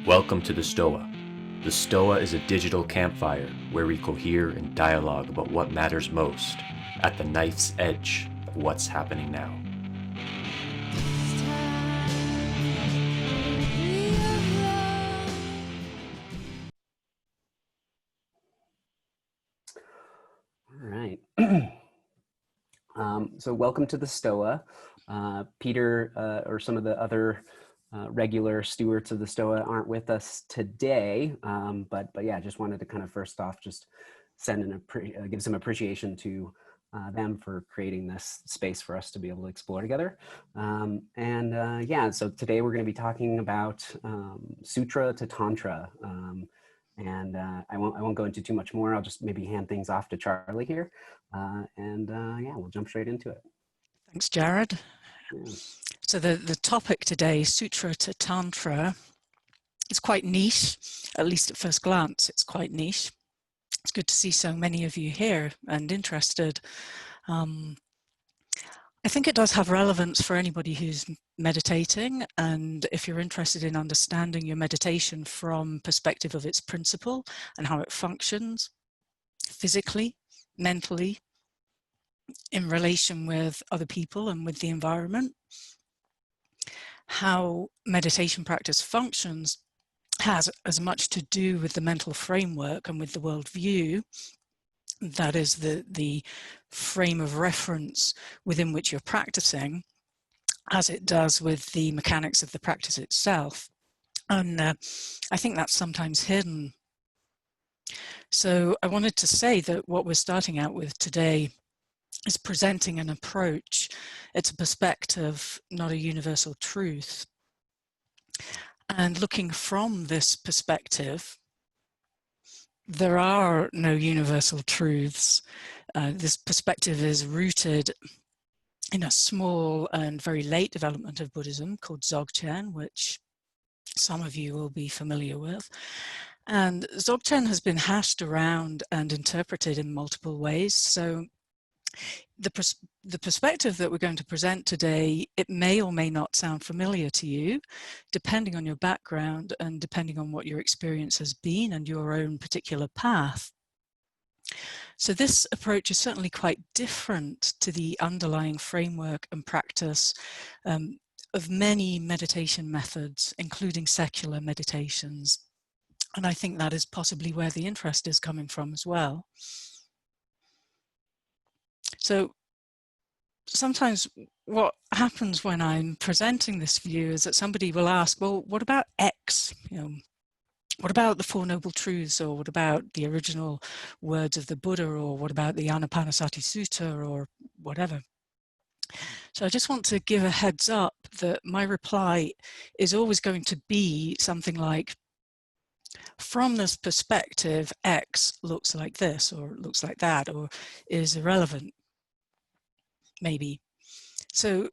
Welcome to the Stoa. The Stoa is a digital campfire where we cohere and dialogue about what matters most at the knife's edge of what's happening now. All right. So welcome to the Stoa. Peter or some of the other regular stewards of the Stoa aren't with us today, but yeah, just wanted to kind of first off just send give some appreciation to them for creating this space for us to be able to explore together. Yeah, so today we're going to be talking about Sutra to Tantra. I won't go into too much more. I'll just maybe hand things off to Charlie here. Yeah, we'll jump straight into it. Thanks, Jared. Yeah. So the topic today, Sutra to Tantra, is quite niche, at least at first glance, it's quite niche. It's good to see so many of you here and interested. I think it does have relevance for anybody who's meditating, and if you're interested in understanding your meditation from perspective of its principle and how it functions physically, mentally, in relation with other people and with the environment. How meditation practice functions has as much to do with the mental framework and with the worldview, that is the frame of reference within which you're practicing, as it does with the mechanics of the practice itself. And I think that's sometimes hidden. So I wanted to say that what we're starting out with today is presenting an approach. It's a perspective, not a universal truth. And looking from this perspective, there are no universal truths. This perspective is rooted in a small and very late development of Buddhism called Zogchen, which some of you will be familiar with. And Zogchen has been hashed around and interpreted in multiple ways. So the perspective that we're going to present today, it may or may not sound familiar to you, depending on your background and depending on what your experience has been and your own particular path. So this approach is certainly quite different to the underlying framework and practice of many meditation methods, including secular meditations. And I think that is possibly where the interest is coming from as well. So sometimes what happens when I'm presenting this view is that somebody will ask, well, what about X? What about the Four Noble Truths, or what about the original words of the Buddha, or what about the Anapanasati Sutta, or whatever? So I just want to give a heads up that my reply is always going to be something like, from this perspective, X looks like this, or looks like that, or is irrelevant, maybe. So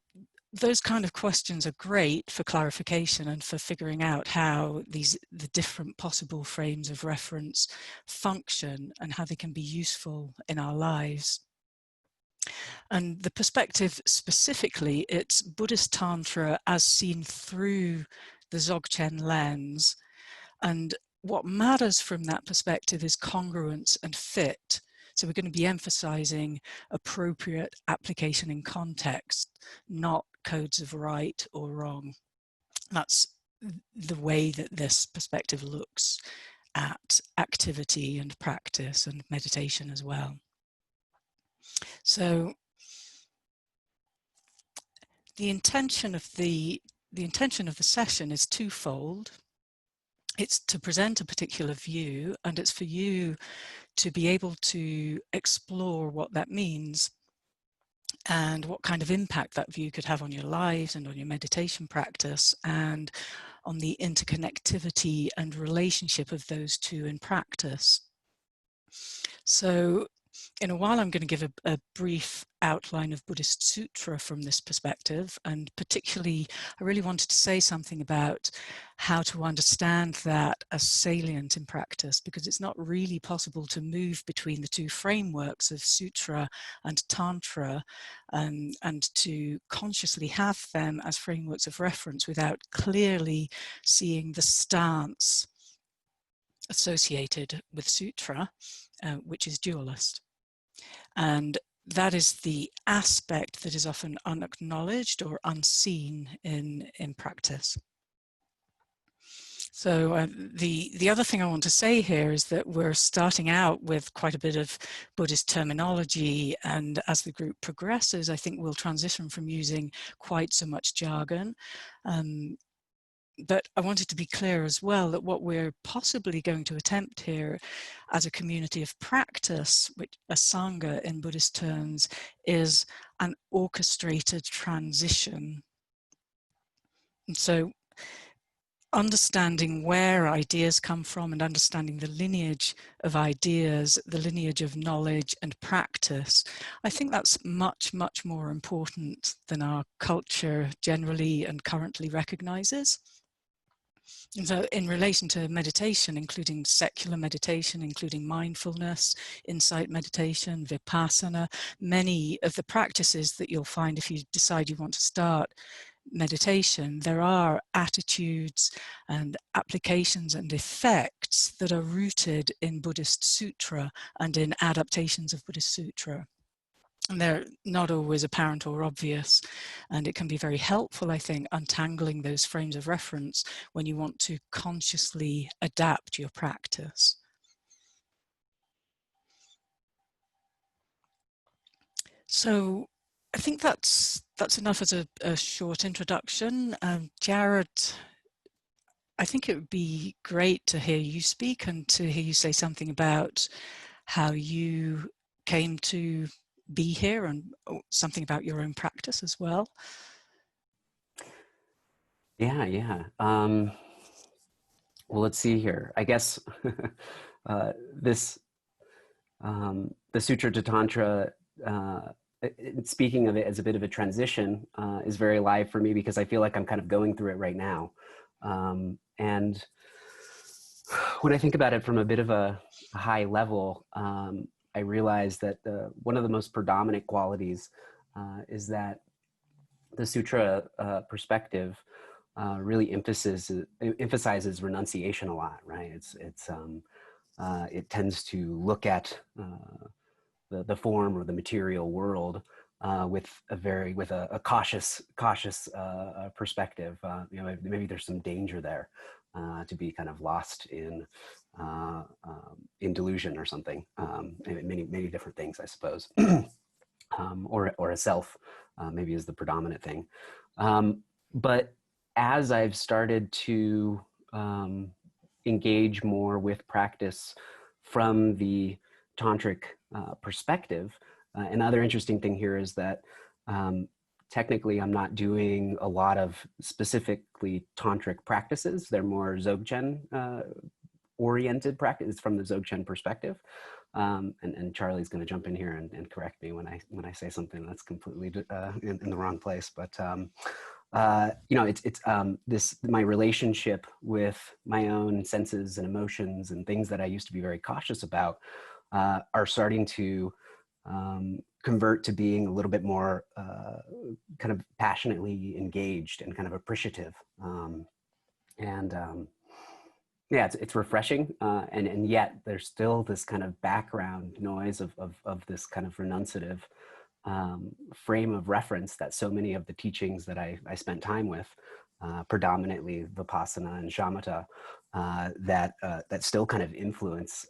those kind of questions are great for clarification and for figuring out how the different possible frames of reference function and how they can be useful in our lives. And the perspective specifically, it's Buddhist Tantra as seen through the Zogchen lens. And what matters from that perspective is congruence and fit. So we're going to be emphasizing appropriate application in context, not codes of right or wrong. That's the way that this perspective looks at activity and practice and meditation as well. So the intention of the session is twofold. It's to present a particular view, and it's for you to be able to explore what that means and what kind of impact that view could have on your lives and on your meditation practice and on the interconnectivity and relationship of those two in practice. So In a while, I'm going to give a brief outline of Buddhist Sutra from this perspective, and particularly, I really wanted to say something about how to understand that as salient in practice, because it's not really possible to move between the two frameworks of Sutra and Tantra, and to consciously have them as frameworks of reference without clearly seeing the stance associated with Sutra, which is dualist. And that is the aspect that is often unacknowledged or unseen in practice. So the other thing I want to say here is that we're starting out with quite a bit of Buddhist terminology, and as the group progresses, I think we'll transition from using quite so much jargon. But I wanted to be clear as well that what we're possibly going to attempt here as a community of practice, which a Sangha in Buddhist terms, is an orchestrated transition. And so understanding where ideas come from and understanding the lineage of ideas, the lineage of knowledge and practice, I think that's much, much more important than our culture generally and currently recognizes. And so in relation to meditation, including secular meditation, including mindfulness, insight meditation, vipassana, many of the practices that you'll find if you decide you want to start meditation, there are attitudes and applications and effects that are rooted in Buddhist sutra and in adaptations of Buddhist sutra. And they're not always apparent or obvious. And it can be very helpful, I think, untangling those frames of reference when you want to consciously adapt your practice. So I think that's enough as a short introduction. Jared, I think it would be great to hear you speak and to hear you say something about how you came to be here and something about your own practice as well. Yeah. Well, let's see here. I guess the Sutra to Tantra, speaking of it as a bit of a transition, is very live for me because I feel like I'm kind of going through it right now. And when I think about it from a bit of a high level, I realize that one of the most predominant qualities is that the Sutra perspective really emphasizes renunciation a lot, right? It tends to look at the form or the material world with a cautious perspective. Maybe there's some danger there to be kind of lost in delusion or something. Many different things, I suppose. Or a self maybe is the predominant thing. But as I've started to engage more with practice from the Tantric perspective, another interesting thing here is that technically I'm not doing a lot of specifically Tantric practices. They're more Zogchen oriented practice from the Zogchen perspective. And Charlie's going to jump in here and correct me when I say something that's completely in the wrong place. But it's my relationship with my own senses and emotions and things that I used to be very cautious about are starting to convert to being a little bit more kind of passionately engaged and kind of appreciative. Yeah, it's refreshing, and yet there's still this kind of background noise of this kind of renunciative frame of reference that so many of the teachings that I spent time with, predominantly Vipassana and Shamatha, that still kind of influence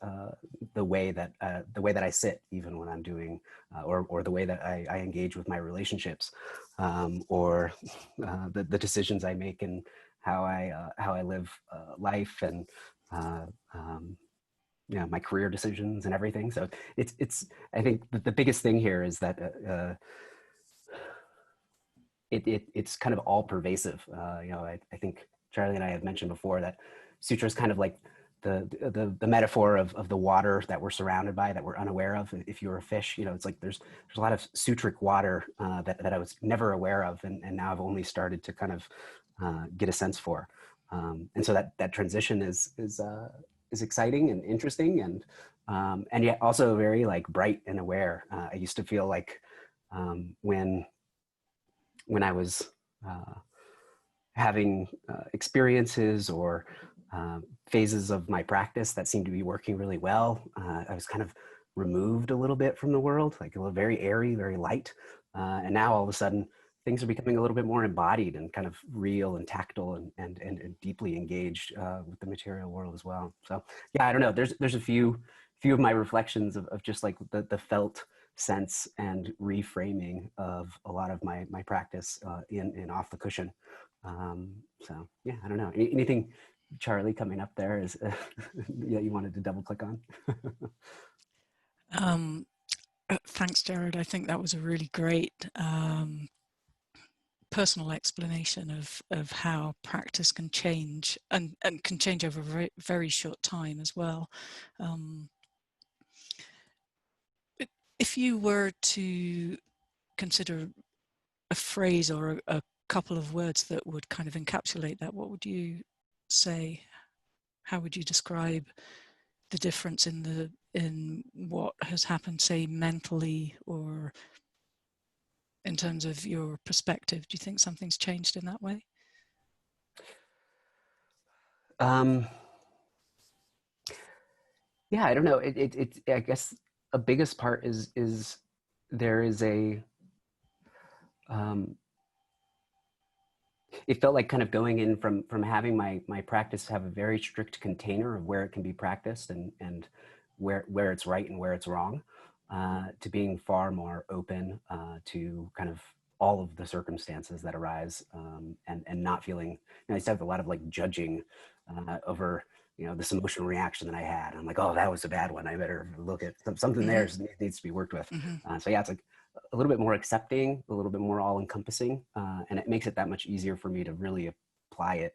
the way that I sit, even when I'm doing, or the way that I engage with my relationships, or the decisions I make and how I live life, and my career decisions and everything. So it's I think the biggest thing here is that it's kind of all pervasive. I think Charlie and I have mentioned before that sutra is kind of like the metaphor of the water that we're surrounded by, that we're unaware of. If you're a fish, you know, it's like there's a lot of Sutric water that I was never aware of, and now I've only started to kind of get a sense for. And so that transition is exciting and interesting, and yet also very like bright and aware. I used to feel like when I was having experiences or phases of my practice that seemed to be working really well, I was kind of removed a little bit from the world, like a little very airy, very light. And now all of a sudden, things are becoming a little bit more embodied and kind of real and tactile and deeply engaged with the material world as well. So yeah, I don't know. There's a few of my reflections of just like the felt sense and reframing of a lot of my practice in off the cushion. So yeah, I don't know. Anything, Charlie, coming up there is yeah, you wanted to double click on? Thanks, Jared. I think that was a really great personal explanation of how practice can change and can change over a very, very short time as well. If you were to consider a phrase or a couple of words that would kind of encapsulate that, what would you say? How would you describe the difference in what has happened, say, mentally, or in terms of your perspective? Do you think something's changed in that way? Yeah, I don't know. I guess a biggest part is there is a it felt like kind of going in from having my practice have a very strict container of where it can be practiced and where it's right and where it's wrong, to being far more open to kind of all of the circumstances that arise, and not feeling, you know, I used to have a lot of like judging over, you know, this emotional reaction that I had. I'm like, oh, that was a bad one. I better look at something there needs to be worked with. So yeah, it's like a little bit more accepting, a little bit more all encompassing, and it makes it that much easier for me to really apply it.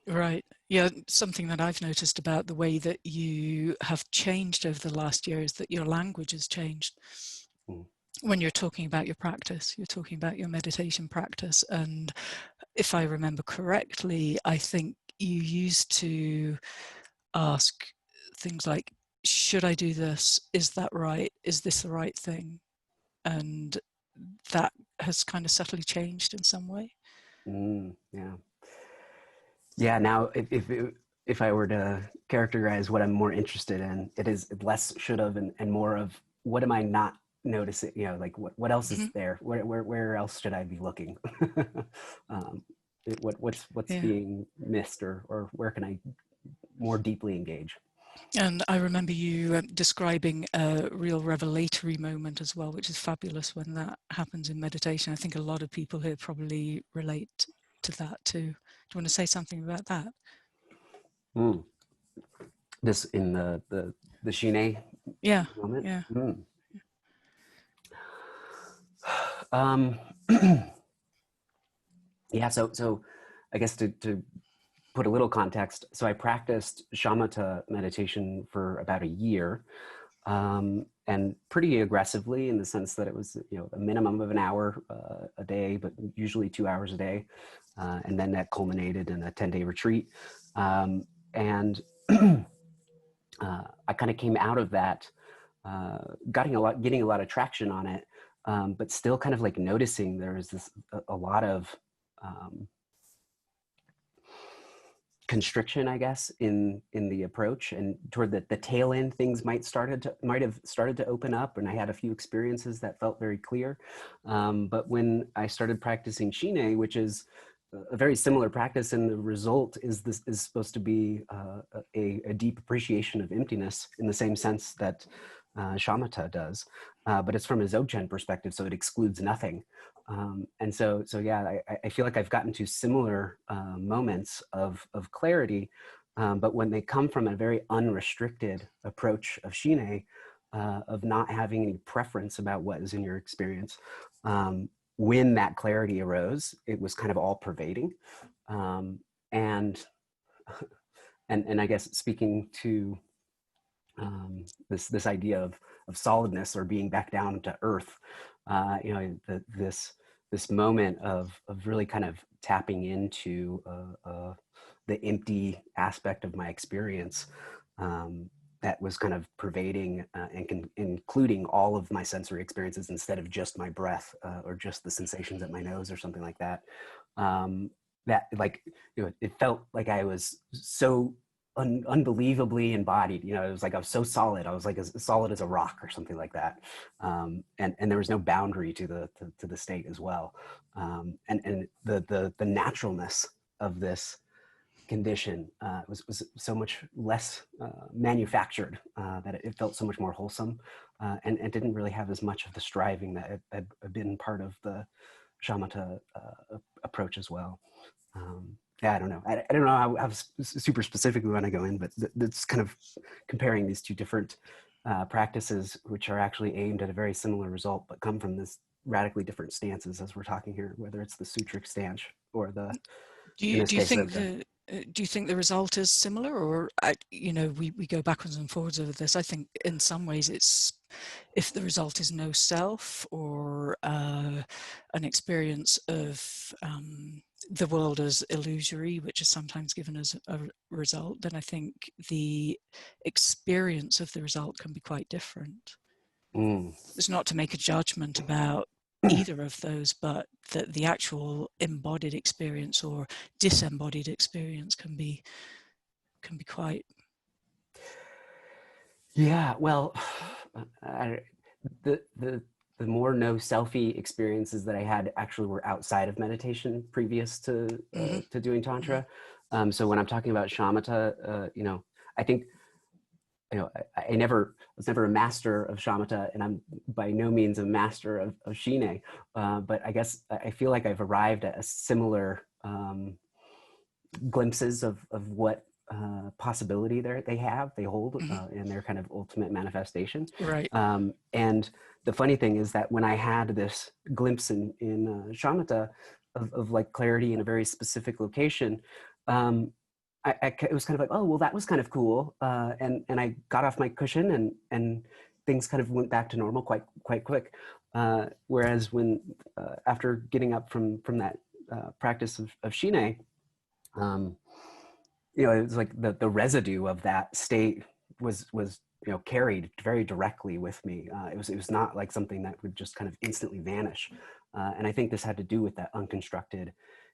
Right. Yeah. Something that I've noticed about the way that you have changed over the last year is that your language has changed. When you're talking about your practice, you're talking about your meditation practice. And if I remember correctly, I think you used to ask things like, should I do this? Is that right? Is this the right thing? And that has kind of subtly changed in some way. Yeah. Yeah. Now, if I were to characterize what I'm more interested in, it is less should have and more of what am I not noticing? You know, like what else is there? Where else should I be looking? What's Yeah. being missed, or where can I more deeply engage? And I remember you describing a real revelatory moment as well, which is fabulous when that happens in meditation. I think a lot of people here probably relate to that too. Do you want to say something about that? This in the Shine Yeah, moment. yeah. Yeah, so I guess to put a little context, so I practiced shamatha meditation for about a year, and pretty aggressively, in the sense that it was, you know, a minimum of an hour a day, but usually 2 hours a day, and then that culminated in a 10-day retreat, and I kind of came out of that, getting a lot of traction on it, but still kind of like noticing there was a lot of constriction, I guess, in the approach, and toward the tail end, things might have started to open up, and I had a few experiences that felt very clear. But when I started practicing Shine, which is a very similar practice, and the result is supposed to be a deep appreciation of emptiness in the same sense that shamatha does, but it's from a Zogchen perspective, so it excludes nothing. And so yeah, I feel like I've gotten to similar moments of clarity, but when they come from a very unrestricted approach of Shine, of not having any preference about what is in your experience, when that clarity arose, it was kind of all pervading. And And I guess speaking to this idea of solidness or being back down to earth, you know, this moment of really kind of tapping into the empty aspect of my experience, that was kind of pervading and including all of my sensory experiences instead of just my breath or just the sensations at my nose or something like that. That, like, you know, it felt like I was so unbelievably embodied. You know, it was like I was so solid. I was like as solid as a rock or something like that. And there was no boundary to the state as well. And the naturalness of this condition was so much less manufactured, that it felt so much more wholesome, and didn't really have as much of the striving that had been part of the shamatha approach as well. Yeah, I don't know. I don't know how super specifically when I go in, but that's kind of comparing these two different practices, which are actually aimed at a very similar result, but come from this radically different stances as we're talking here, whether it's the Sutric stance or the, in this Do you case, think of the, do you think the result is similar, or you know, we go backwards and forwards over this? I think in some ways it's, if the result is no self or an experience of the world as illusory, which is sometimes given as a result, then I think the experience of the result can be quite different. It's not to make a judgment about either of those, but that the actual embodied experience or disembodied experience can be quite. Yeah, well, the more no selfie experiences that I had actually were outside of meditation previous to doing tantra. So when I'm talking about shamatha, you know, I think, you know, I was never a master of shamatha, and I'm by no means a master of shine. But I guess I feel like I've arrived at a similar glimpses of what possibility they hold in their kind of ultimate manifestation. Right. And the funny thing is that when I had this glimpse in shamatha of like clarity in a very specific location, it was kind of like, oh, well, that was kind of cool. And I got off my cushion and things kind of went back to normal quite quick. Whereas when after getting up from that practice of shine, you know, it was like the residue of that state was you know, carried very directly with me. It was not like something that would just kind of instantly vanish. And I think this had to do with that unconstructed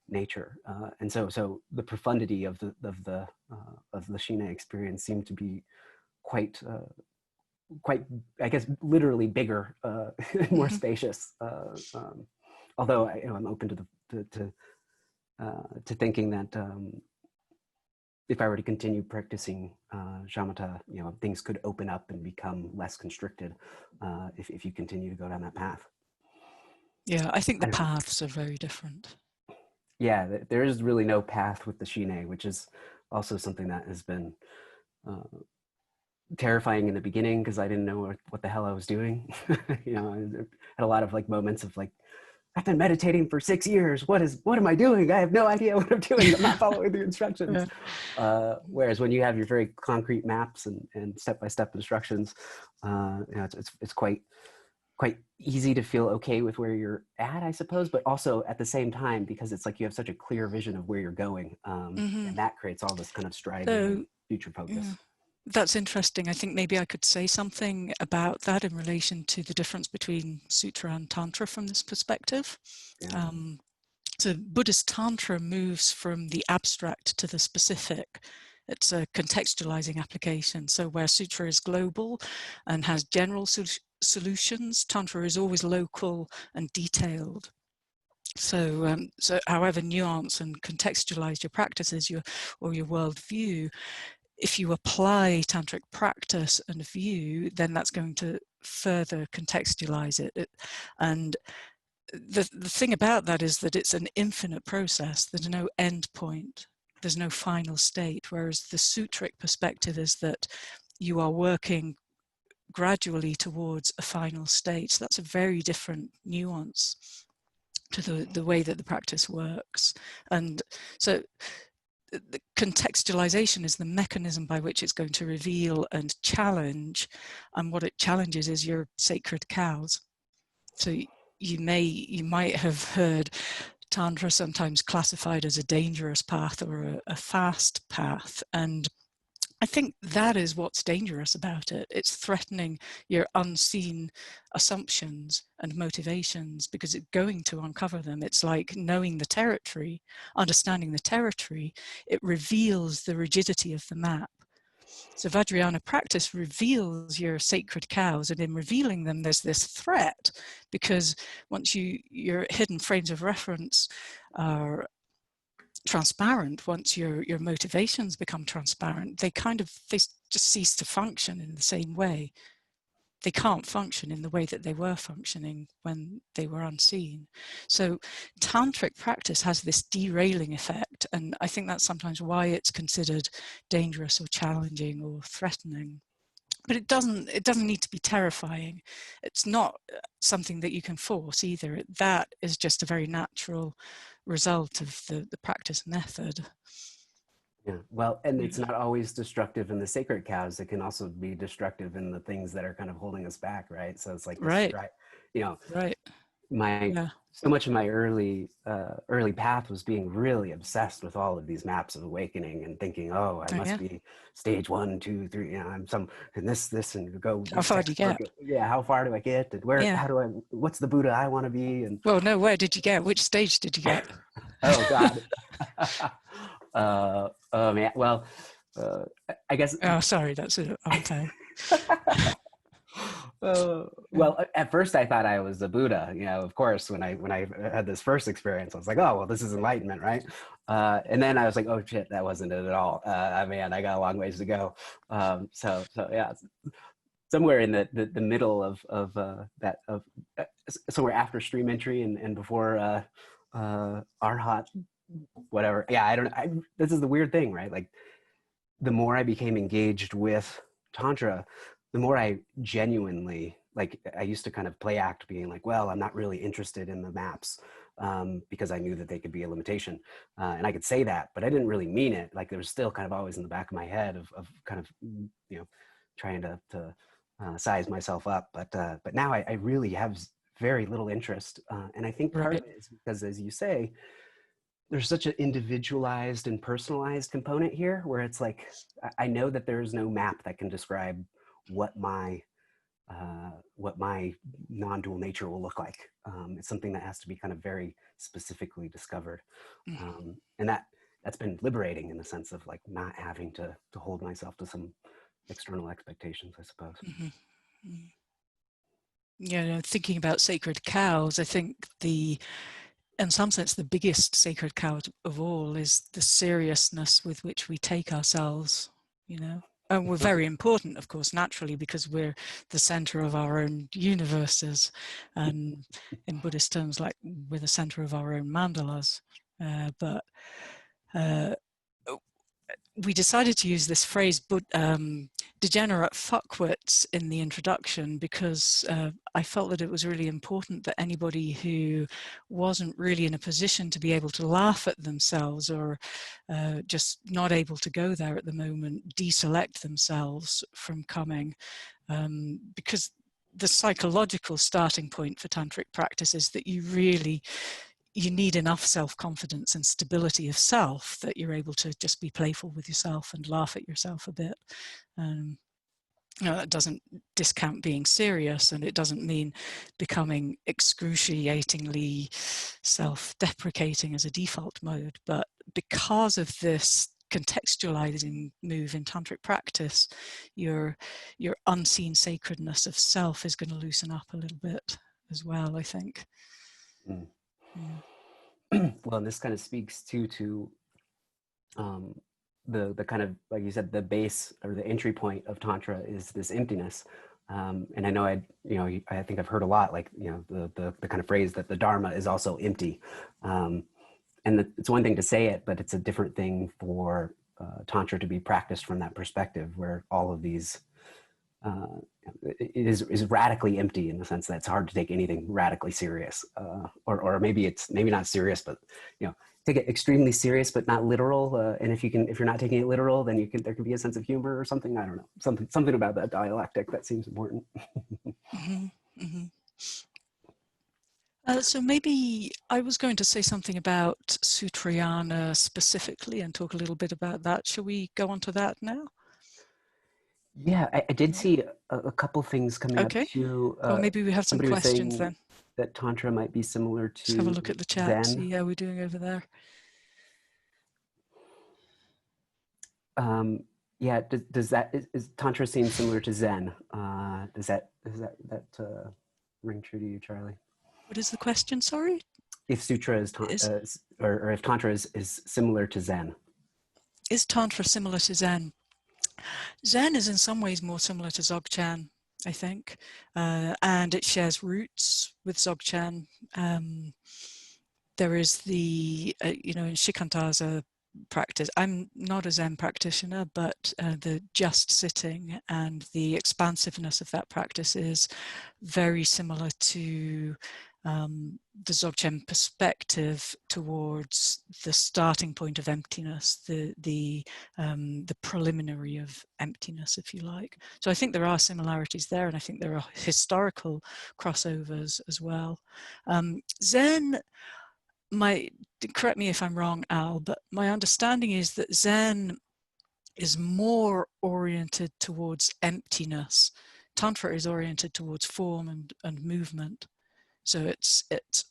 nature. And so the profundity of the shine experience seemed to be quite, I guess, literally bigger, more spacious. Although I'm open to thinking that if I were to continue practicing shamatha, you know, things could open up and become less constricted if you continue to go down that path. Yeah, I think the paths are very different. Yeah, there is really no path with the shine, which is also something that has been terrifying in the beginning because I didn't know what the hell I was doing. You know, I had a lot of like moments of like, I've been meditating for 6 years. What am I doing? I have no idea what I'm doing. I'm not following the instructions. Yeah. Whereas when you have your very concrete maps and step-by-step instructions, you know, it's quite easy to feel okay with where you're at, I suppose, but also at the same time, because it's like you have such a clear vision of where you're going, and that creates all this kind of striving and future focus. Yeah. That's interesting. I think maybe I could say something about that in relation to the difference between Sutra and Tantra from this perspective. Yeah. So Buddhist Tantra moves from the abstract to the specific. It's a contextualizing application. So where Sutra is global and has general solutions, Tantra is always local and detailed. So, so however nuanced and contextualized your practices, your worldview, if you apply tantric practice and view, then that's going to further contextualize it. And the thing about that is that it's an infinite process. There's no end point. There's no final state. Whereas the Sutric perspective is that you are working gradually towards a final state. So that's a very different nuance to the way that the practice works. And so the contextualization is the mechanism by which it's going to reveal and challenge, and what it challenges is your sacred cows. So you might have heard Tantra sometimes classified as a dangerous path or a fast path, and I think that is what's dangerous about it. It's threatening your unseen assumptions and motivations because it's going to uncover them. It's like knowing the territory, understanding the territory. It reveals the rigidity of the map. So Vajrayana practice reveals your sacred cows, and in revealing them, there's this threat because once your hidden frames of reference are transparent, once your motivations become transparent, they just cease to function in the same way. They can't function in the way that they were functioning when they were unseen. So tantric practice has this derailing effect, and I think that's sometimes why it's considered dangerous or challenging or threatening. But it doesn't need to be terrifying. It's not something that you can force either. That is just a very natural result of the practice method. Yeah, well, and it's not always destructive in the sacred cows. It can also be destructive in the things that are kind of holding us back, right? So it's like this, Right. you know, Right. Yeah. So much of my early path was being really obsessed with all of these maps of awakening and thinking, oh, I must be stage 1, 2, 3. You know, I'm some and this and go. How far do you get? Yeah, how far do I get? And where? Yeah. How do I? What's the Buddha I want to be? And well, no, where did you get? Which stage did you get? oh God. Oh man. Well, I guess. Oh, sorry, that's it. Okay. Well, at first I thought I was a Buddha, you know, of course, when I had this first experience, I was like, oh, well, this is enlightenment, right? And then I was like, oh shit, that wasn't it at all. Man, I got a long ways to go. So yeah, somewhere in the middle of somewhere after stream entry and before Arhat, whatever. Yeah, I don't know. This is the weird thing, right? Like the more I became engaged with Tantra, the more I genuinely, like I used to kind of play act being like, well, I'm not really interested in the maps because I knew that they could be a limitation. And I could say that, but I didn't really mean it. Like there was still kind of always in the back of my head of kind of, you know, trying to size myself up. But now I really have very little interest. And I think part of it is because, as you say, there's such an individualized and personalized component here where it's like, I know that there is no map that can describe what my non-dual nature will look like. It's something that has to be kind of very specifically discovered. And that's been liberating in the sense of like not having to hold myself to some external expectations, I suppose. Yeah, thinking about sacred cows, I think in some sense, the biggest sacred cow of all is the seriousness with which we take ourselves, you know. And we're very important, of course, naturally, because we're the center of our own universes. And in Buddhist terms, like we're the center of our own mandalas. But we decided to use this phrase, degenerate fuckwits, in the introduction because I felt that it was really important that anybody who wasn't really in a position to be able to laugh at themselves or just not able to go there at the moment, deselect themselves from coming, because the psychological starting point for tantric practice is that you need enough self-confidence and stability of self that you're able to just be playful with yourself and laugh at yourself a bit. You know, that doesn't discount being serious, and it doesn't mean becoming excruciatingly self-deprecating as a default mode. But because of this contextualizing move in tantric practice, your unseen sacredness of self is going to loosen up a little bit as well, I think. Yeah. Well, and this kind of speaks to the kind of, like you said, the base or the entry point of Tantra is this emptiness. And I know I think I've heard a lot, like, you know, the kind of phrase that the Dharma is also empty. And it's one thing to say it, but it's a different thing for Tantra to be practiced from that perspective, where all of these, it is radically empty in the sense that it's hard to take anything radically serious, or maybe it's not serious, but you know, take it extremely serious but not literal, and if you're not taking it literal, then there can be a sense of humor or something. I don't know, something about that dialectic that seems important. Mm-hmm. Mm-hmm. So maybe I was going to say something about Sutrayana specifically and talk a little bit about that. Shall we go on to that now? Yeah, I did see a couple things coming up Okay. too. Well, maybe we have some Somebody was questions saying then. that Tantra might be similar Just have a to look at the chat, Zen. see how we're doing over there. Yeah, does that is Tantra seem similar to Zen? Does that ring true to you, Charlie? What is the question, sorry? If Sutra or if Tantra is similar to Zen. Is Tantra similar to Zen? Zen is in some ways more similar to Zogchen, I think, and it shares roots with Zogchen. There is the, in Shikantaza practice, I'm not a Zen practitioner, but the just sitting and the expansiveness of that practice is very similar to the Dzogchen perspective towards the starting point of emptiness, the preliminary of emptiness, if you like. So I think there are similarities there, and I think there are historical crossovers as well. Zen, correct me if I'm wrong, Al, but my understanding is that Zen is more oriented towards emptiness. Tantra is oriented towards form and movement. So it's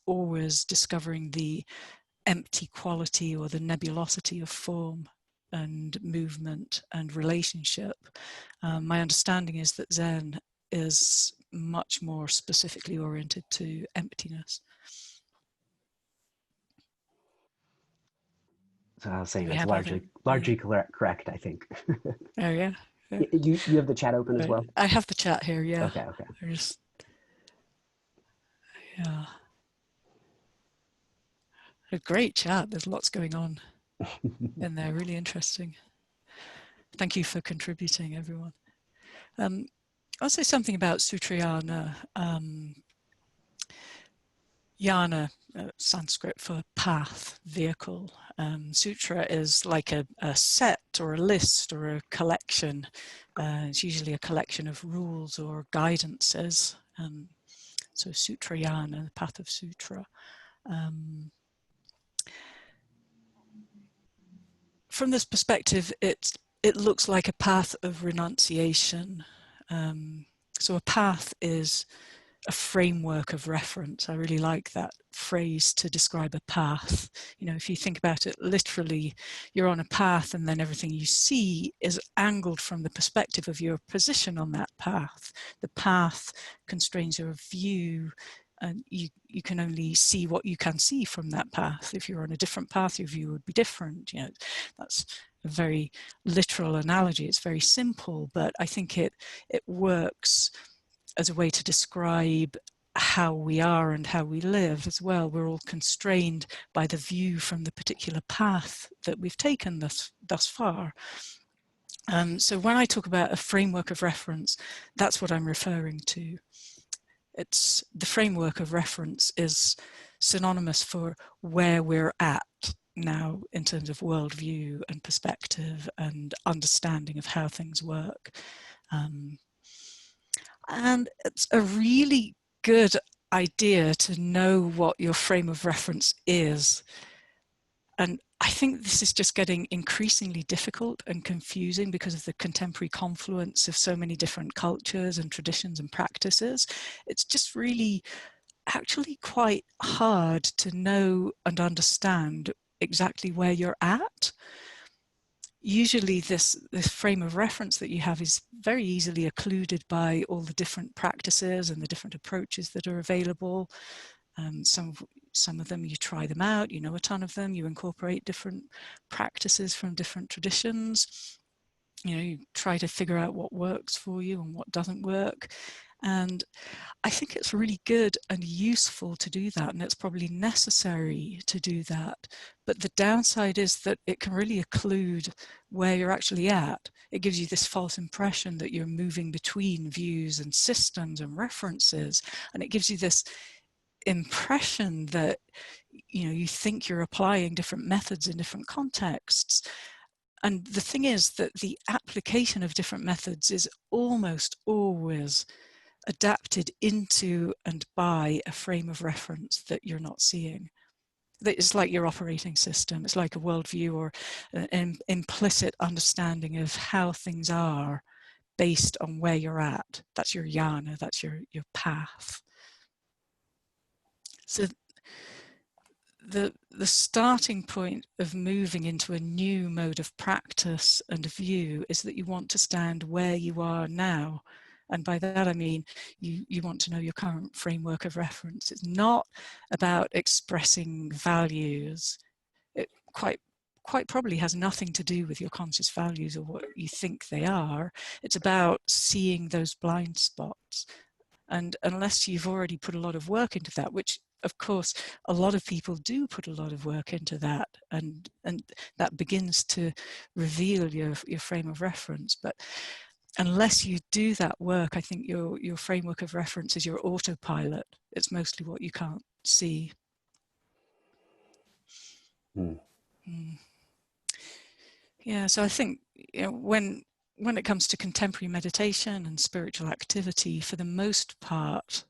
always discovering the empty quality or the nebulosity of form and movement and relationship. My understanding is that Zen is much more specifically oriented to emptiness. So I was saying We that's have largely correct, I think. Oh yeah. Yeah. You have the chat open as well? I have the chat here, yeah. Okay. Yeah. A great chat. There's lots going on in there. Really interesting. Thank you for contributing, everyone. I'll say something about Sutrayana. Yana, Sanskrit for path, vehicle. Sutra is like a set or a list or a collection. It's usually a collection of rules or guidances. So Sutrayana, the path of Sutra. From this perspective, it looks like a path of renunciation. So a path is a framework of reference. I really like that phrase to describe a path. You know, if you think about it literally, you're on a path and then everything you see is angled from the perspective of your position on that path. The path constrains your view, and you can only see what you can see from that path. If you're on a different path, your view would be different. You know, that's a very literal analogy. It's very simple, but I think it works as a way to describe how we are and how we live as well. We're all constrained by the view from the particular path that we've taken thus far. So when I talk about a framework of reference, that's what I'm referring to. It's the framework of reference is synonymous for where we're at now in terms of worldview and perspective and understanding of how things work. And it's a really good idea to know what your frame of reference is. And I think this is just getting increasingly difficult and confusing because of the contemporary confluence of so many different cultures and traditions and practices. It's just really actually quite hard to know and understand exactly where you're at. Usually this frame of reference that you have is very easily occluded by all the different practices and the different approaches that are available. Some of them, you try them out, you know a ton of them, you incorporate different practices from different traditions. You know, you try to figure out what works for you and what doesn't work. And I think it's really good and useful to do that, and it's probably necessary to do that. But the downside is that it can really occlude where you're actually at. It gives you this false impression that you're moving between views and systems and references, and it gives you this impression that you think you're applying different methods in different contexts. And the thing is that the application of different methods is almost always adapted into and by a frame of reference that you're not seeing. It's like your operating system. It's like a worldview or an implicit understanding of how things are based on where you're at. That's your yana, that's your path. So the starting point of moving into a new mode of practice and view is that you want to stand where you are now. And by that I mean you want to know your current framework of reference. It's not about expressing values. It quite probably has nothing to do with your conscious values or what you think they are. It's about seeing those blind spots. And unless you've already put a lot of work into that, which of course a lot of people do put a lot of work into that, and that begins to reveal your frame of reference. But unless you do that work, I think your framework of reference is your autopilot. It's mostly what you can't see. Mm. Yeah, so I think when it comes to contemporary meditation and spiritual activity, for the most part,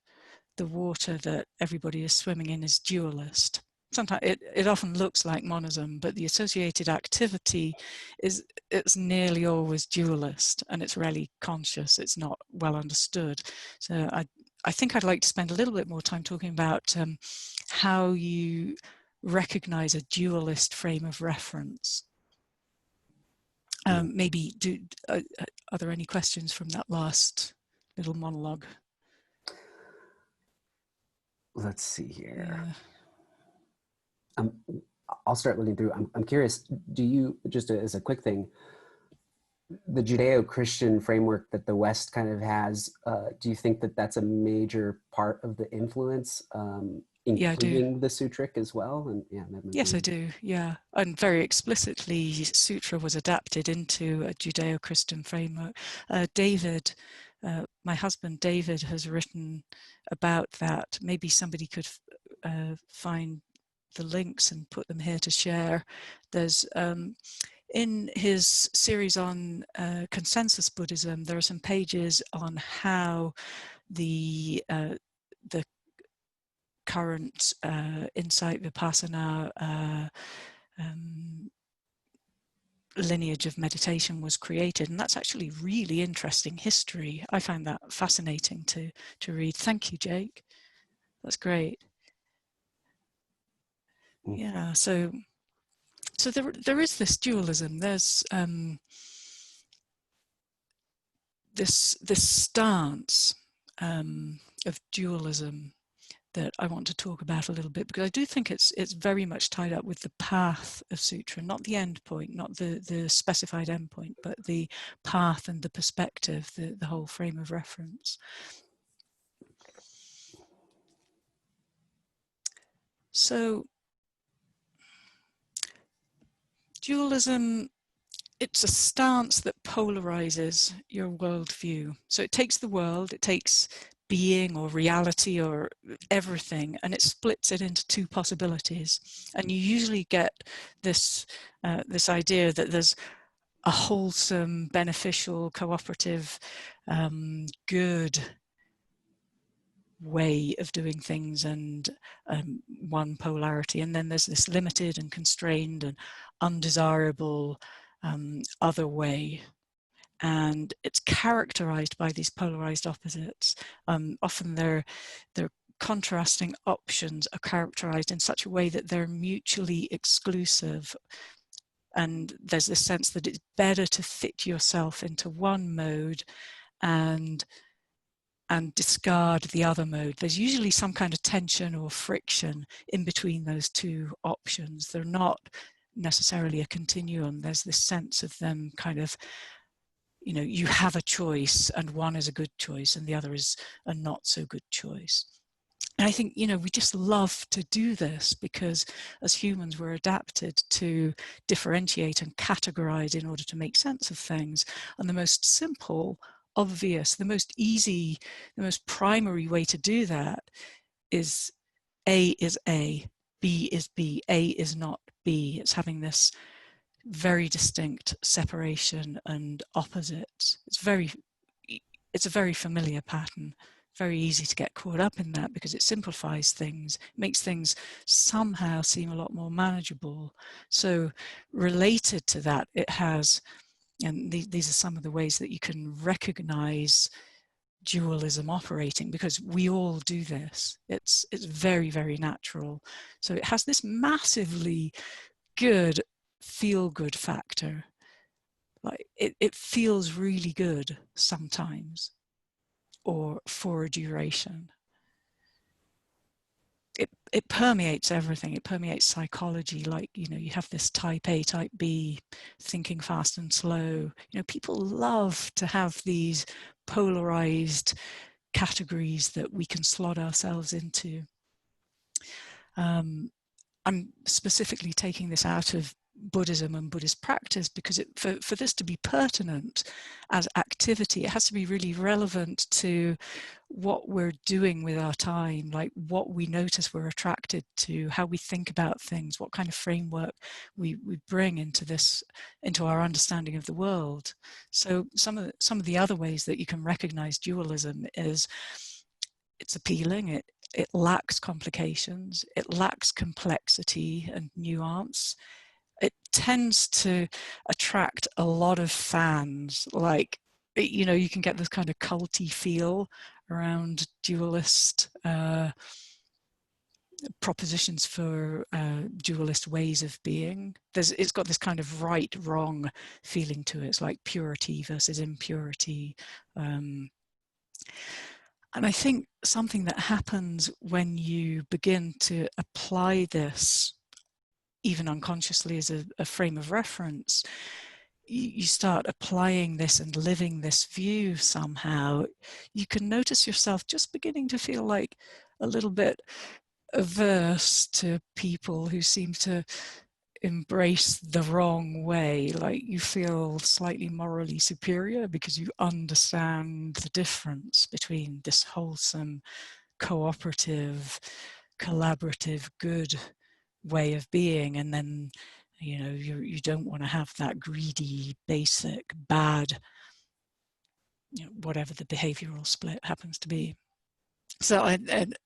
the water that everybody is swimming in is dualist. Sometimes it often looks like monism, but the associated activity it's nearly always dualist, and it's rarely conscious. It's not well understood. So I think I'd like to spend a little bit more time talking about how you recognize a dualist frame of reference. Maybe are there any questions from that last little monologue? Let's see here. Yeah. I'll start looking through. I'm curious, do you, just as a quick thing, the Judeo-Christian framework that the West kind of has, do you think that that's a major part of the influence, including the Sutric as well? And yeah, yes, I do. Yeah, and very explicitly, Sutra was adapted into a Judeo-Christian framework. David, my husband David, has written about that. Maybe somebody could find the links and put them here to share. There's in his series on consensus Buddhism, there are some pages on how the current insight vipassana lineage of meditation was created, and that's actually really interesting history. I found that fascinating to read. Thank you, Jake. That's great. Yeah, so there is this dualism. There's this stance of dualism that I want to talk about a little bit, because I do think it's very much tied up with the path of Sutra, not the end point, not the specified end point, but the path and the perspective, the whole frame of reference. So dualism, it's a stance that polarizes your worldview. So it takes the world, it takes being or reality or everything, and it splits it into two possibilities. And you usually get this this idea that there's a wholesome, beneficial, cooperative, good way of doing things, and one polarity, and then there's this limited and constrained and undesirable other way. And it's characterized by these polarized opposites. Often their contrasting options are characterized in such a way that they're mutually exclusive. And there's this sense that it's better to fit yourself into one mode and discard the other mode. There's usually some kind of tension or friction in between those two options. They're not necessarily a continuum. There's this sense of them kind of, you have a choice, and one is a good choice and the other is a not so good choice. And I think, we just love to do this because as humans we're adapted to differentiate and categorize in order to make sense of things. And the most simple, obvious, the most easy, the most primary way to do that is A is A. B is B, A is not B. It's having this very distinct separation and opposites. It's a very familiar pattern. Very easy to get caught up in that because it simplifies things, makes things somehow seem a lot more manageable. So related to that, it has, and these are some of the ways that you can recognize dualism operating, because we all do this. It's very, very natural. So it has this massively good feel-good factor. Like it feels really good sometimes, or for a duration. It permeates everything. It permeates psychology. Like, you know, you have this type A, type B, thinking fast and slow. You know, people love to have these polarized categories that we can slot ourselves into. I'm specifically taking this out of Buddhism and Buddhist practice because for this to be pertinent as activity, it has to be really relevant to what we're doing with our time, like what we notice we're attracted to, how we think about things, what kind of framework we bring into this, into our understanding of the world. So some of the other ways that you can recognize dualism is it's appealing, it lacks complications, it lacks complexity and nuance. It tends to attract a lot of fans. Like, you know, you can get this kind of culty feel around dualist propositions for dualist ways of being. It's got this kind of right, wrong feeling to it. It's like purity versus impurity. And I think something that happens when you begin to apply this, even unconsciously as a frame of reference, you start applying this and living this view somehow, you can notice yourself just beginning to feel like a little bit averse to people who seem to embrace the wrong way. Like you feel slightly morally superior because you understand the difference between this wholesome, cooperative, collaborative, good way of being, and then, you know, you don't want to have that greedy, basic, bad, you know, whatever the behavioral split happens to be. So,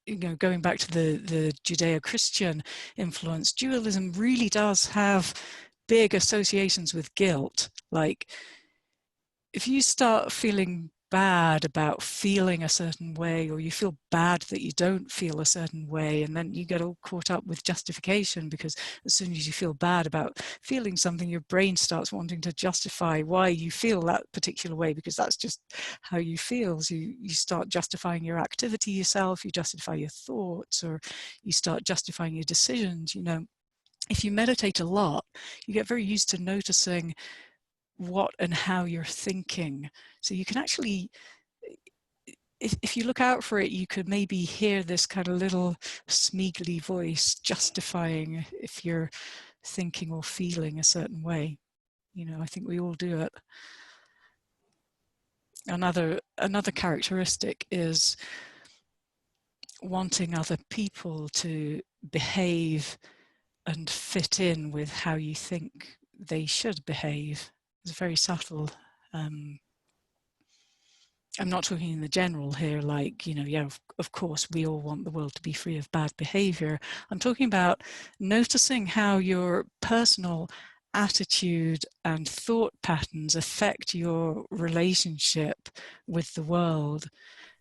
you know, going back to the Judeo-Christian influence, dualism really does have big associations with guilt. Like, if you start feeling bad about feeling a certain way, or you feel bad that you don't feel a certain way, and then you get all caught up with justification, because as soon as you feel bad about feeling something, your brain starts wanting to justify why you feel that particular way, because that's just how you feel. So you start justifying your activity yourself, you justify your thoughts, or you start justifying your decisions. You know, if you meditate a lot, you get very used to noticing what and how you're thinking. So you can actually, if you look out for it, you could maybe hear this kind of little smeagly voice justifying if you're thinking or feeling a certain way. You know, I think we all do it. Another characteristic is wanting other people to behave and fit in with how you think they should behave. It's very subtle. I'm not talking in the general here, like, you know, yeah, of course, we all want the world to be free of bad behavior. I'm talking about noticing how your personal attitude and thought patterns affect your relationship with the world.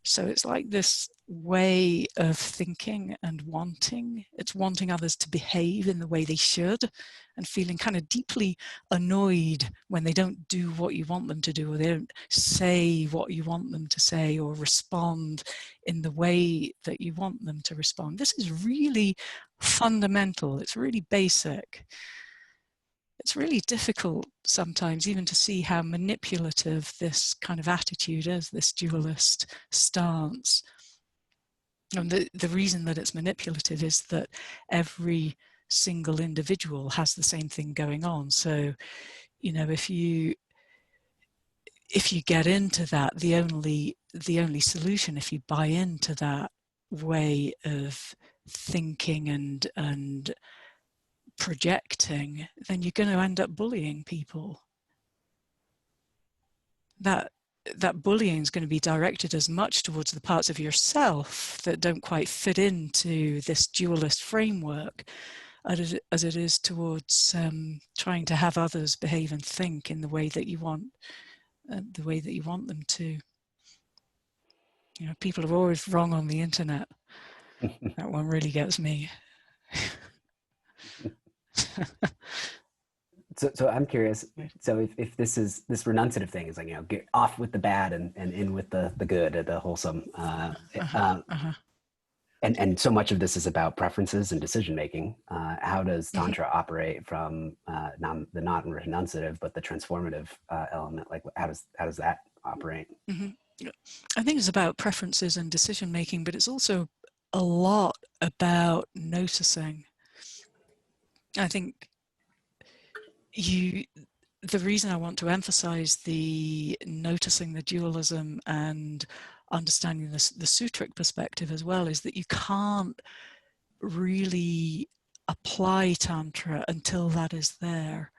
So it's like this way of thinking and wanting. It's wanting others to behave in the way they should, and feeling kind of deeply annoyed when they don't do what you want them to do, or they don't say what you want them to say, or respond in the way that you want them to respond. This is really fundamental. It's really basic. It's really difficult sometimes even to see how manipulative this kind of attitude is, this dualist stance. And the reason that it's manipulative is that every single individual has the same thing going on. So, you know, if you get into that, the only solution, if you buy into that way of thinking and projecting, then you're going to end up bullying people. That bullying is going to be directed as much towards the parts of yourself that don't quite fit into this dualist framework as it is towards trying to have others behave and think in the way that you want them to. You know, people are always wrong on the internet. That one really gets me. So I'm curious. So if this renunciative thing is like, you know, get off with the bad and in with the good, the wholesome, and so much of this is about preferences and decision making. How does Tantra operate from the not renunciative but the transformative element? Like, how does that operate? I think it's about preferences and decision making, but it's also a lot about noticing. I think the reason I want to emphasize the noticing the dualism and understanding the Sutric perspective as well is that you can't really apply Tantra until that is there.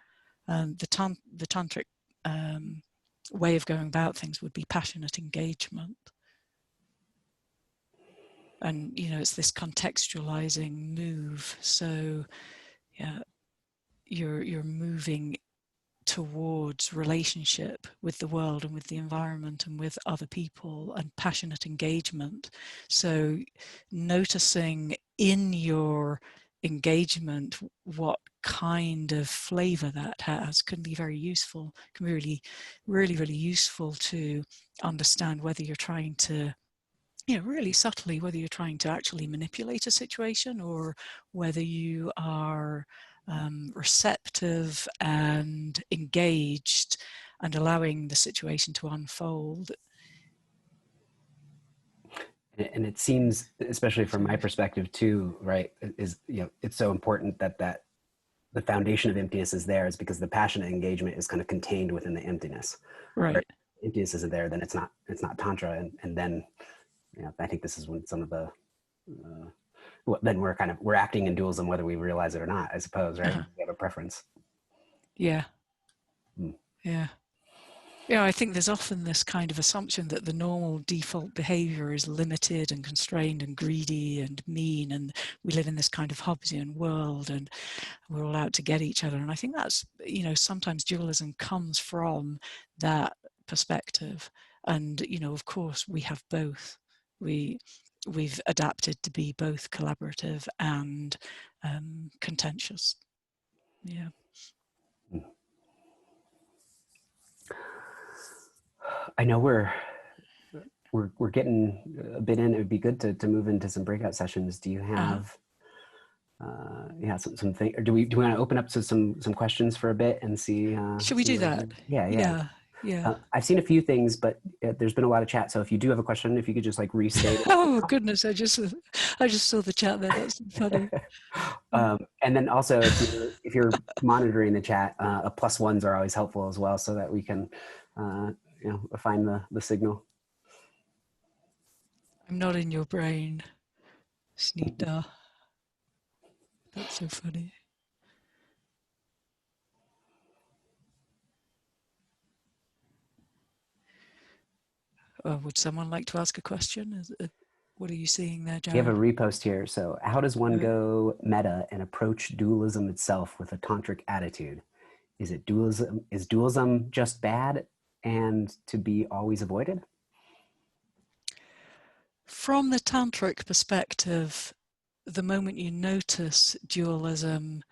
The Tantric way of going about things would be passionate engagement. And, you know, it's this contextualizing move. So, yeah, you're moving towards relationship with the world and with the environment and with other people and passionate engagement. So noticing in your engagement what kind of flavor that has can be very useful, can be really useful to understand whether you're trying to, you know, really subtly, whether you're trying to actually manipulate a situation or whether you are receptive and engaged and allowing the situation to unfold. And it seems, especially from my perspective too, right, is, you know, it's so important that the foundation of emptiness is there, is because the passionate engagement is kind of contained within the emptiness. Right. Where emptiness isn't there, then it's not Tantra. And then, you know, I think this is when some of the then we're acting in dualism whether we realize it or not, I suppose, right? We have a preference. Yeah. Yeah. Yeah, I think there's often this kind of assumption that the normal default behavior is limited and constrained and greedy and mean, and we live in this kind of Hobbesian world and we're all out to get each other. And I think that's, you know, sometimes dualism comes from that perspective. And, you know, of course, we have both. We've adapted to be both collaborative and contentious. Yeah. I know we're getting a bit in. It would be good to move into some breakout sessions. Do you have something, or do we want to open up to some questions for a bit and see? Should we do that? Yeah. Yeah. I've seen a few things, but there's been a lot of chat. So if you do have a question, if you could just like restate it. Oh goodness, I just saw the chat there. That's funny. And then also, if you're monitoring the chat, +1s are always helpful as well, so that we can find the signal. I'm not in your brain, Snita. That's so funny. Would someone like to ask a question? What are you seeing there, Jared? You have a repost here. So how does one go meta and approach dualism itself with a tantric attitude? Is dualism just bad and to be always avoided? From the tantric perspective, the moment you notice dualism,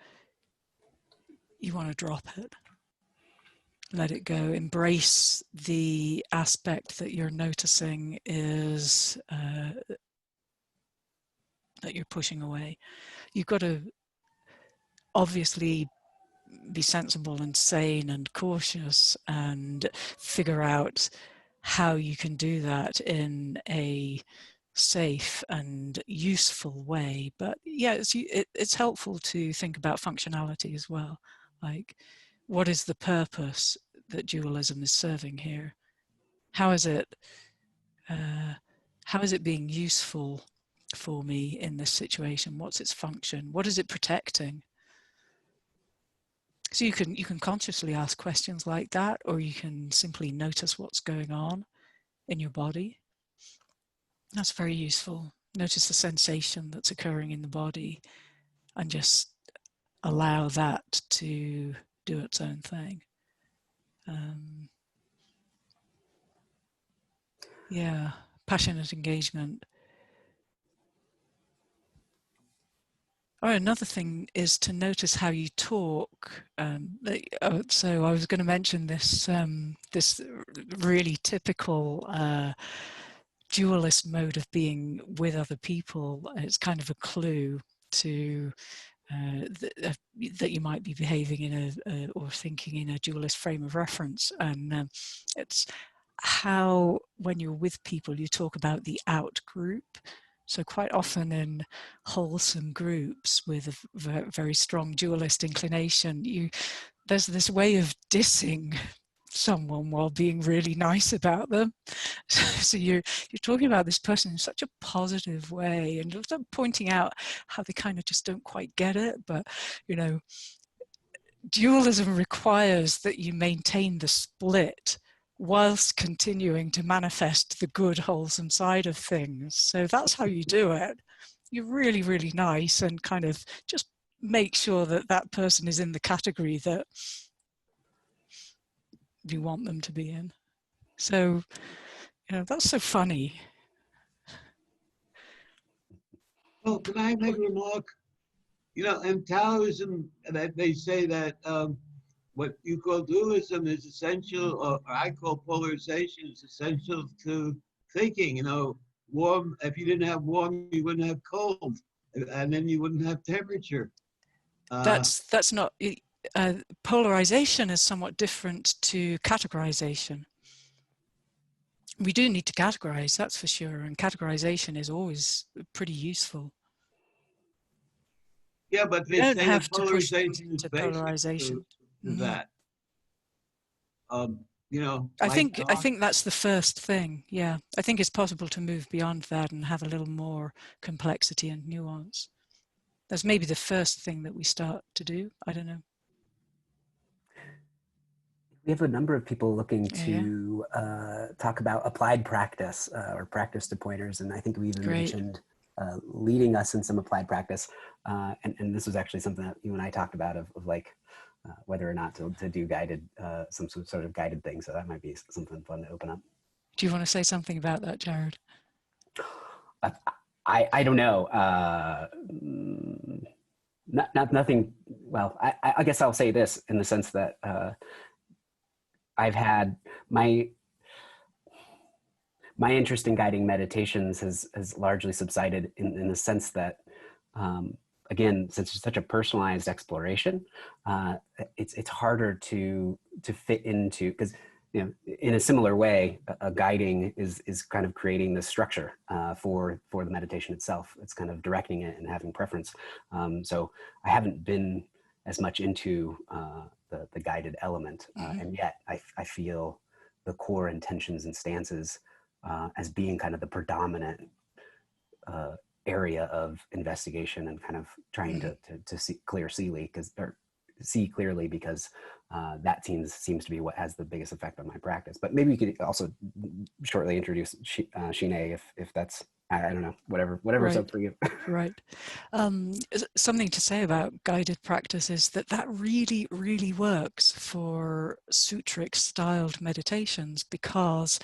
you want to drop it. Let it go. Embrace the aspect that you're noticing is that you're pushing away. You've got to obviously be sensible and sane and cautious and figure out how you can do that in a safe and useful way. But yeah, it's helpful to think about functionality as well. Like, what is the purpose that dualism is serving here? How is it being useful for me in this situation? What's its function? What is it protecting? So you can consciously ask questions like that, or you can simply notice what's going on in your body. That's very useful. Notice the sensation that's occurring in the body and just allow that to do its own thing. Yeah, passionate engagement. Oh, another thing is to notice how you talk. So I was going to mention this this really typical dualist mode of being with other people. It's kind of a clue to that you might be behaving in or thinking in a dualist frame of reference, and it's how when you're with people you talk about the out group. So quite often in wholesome groups with a very strong dualist inclination, there's this way of dissing someone while being really nice about them. So you're talking about this person in such a positive way and pointing out how they kind of just don't quite get it. But, you know, dualism requires that you maintain the split whilst continuing to manifest the good, wholesome side of things. So that's how you do it. You're really, really nice and kind of just make sure that that person is in the category that you want them to be in. So, you know, that's so funny. Well, can I make a remark? You know, in Taoism, that they say that what you call dualism is essential, or I call polarization is essential to thinking. You know, warm. If you didn't have warm, you wouldn't have cold, and then you wouldn't have temperature. That's not. Polarization is somewhat different to categorization. We do need to categorize, that's for sure, and categorization is always pretty useful. Yeah, but they don't say have that to push polarization is to basic polarization. to that. You know, I think that's the first thing. Yeah, I think it's possible to move beyond that and have a little more complexity and nuance. That's maybe the first thing that we start to do. I don't know. We have a number of people looking to talk about applied practice or practice to pointers, and I think we even mentioned leading us in some applied practice. And this was actually something that you and I talked about of like whether or not to do guided, some sort of guided thing. So that might be something fun to open up. Do you want to say something about that, Jared? I don't know. Nothing. Well, I guess I'll say this in the sense that I've had my interest in guiding meditations has largely subsided in the sense that, again, since it's such a personalized exploration, it's harder to fit into, because, you know, in a similar way, a guiding is kind of creating the structure for the meditation itself. It's kind of directing it and having preference. So I haven't been as much into the guided element, and yet I feel the core intentions and stances as being kind of the predominant area of investigation and kind of trying to see clearly because that seems to be what has the biggest effect on my practice. But maybe you could also shortly introduce Shine if that's, I don't know, whatever's up for you. Right. Something to say about guided practice is that really, really works for Sutric styled meditations, because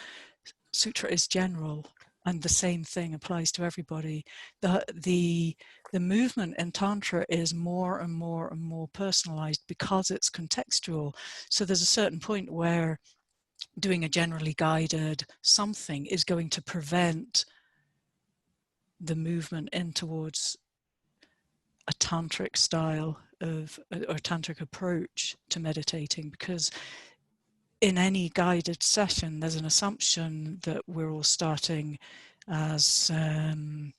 Sutra is general and the same thing applies to everybody. The movement in Tantra is more and more and more personalized because it's contextual. So there's a certain point where doing a generally guided something is going to prevent the movement in towards a tantric style of, or tantric approach to meditating, because in any guided session there's an assumption that we're all starting as on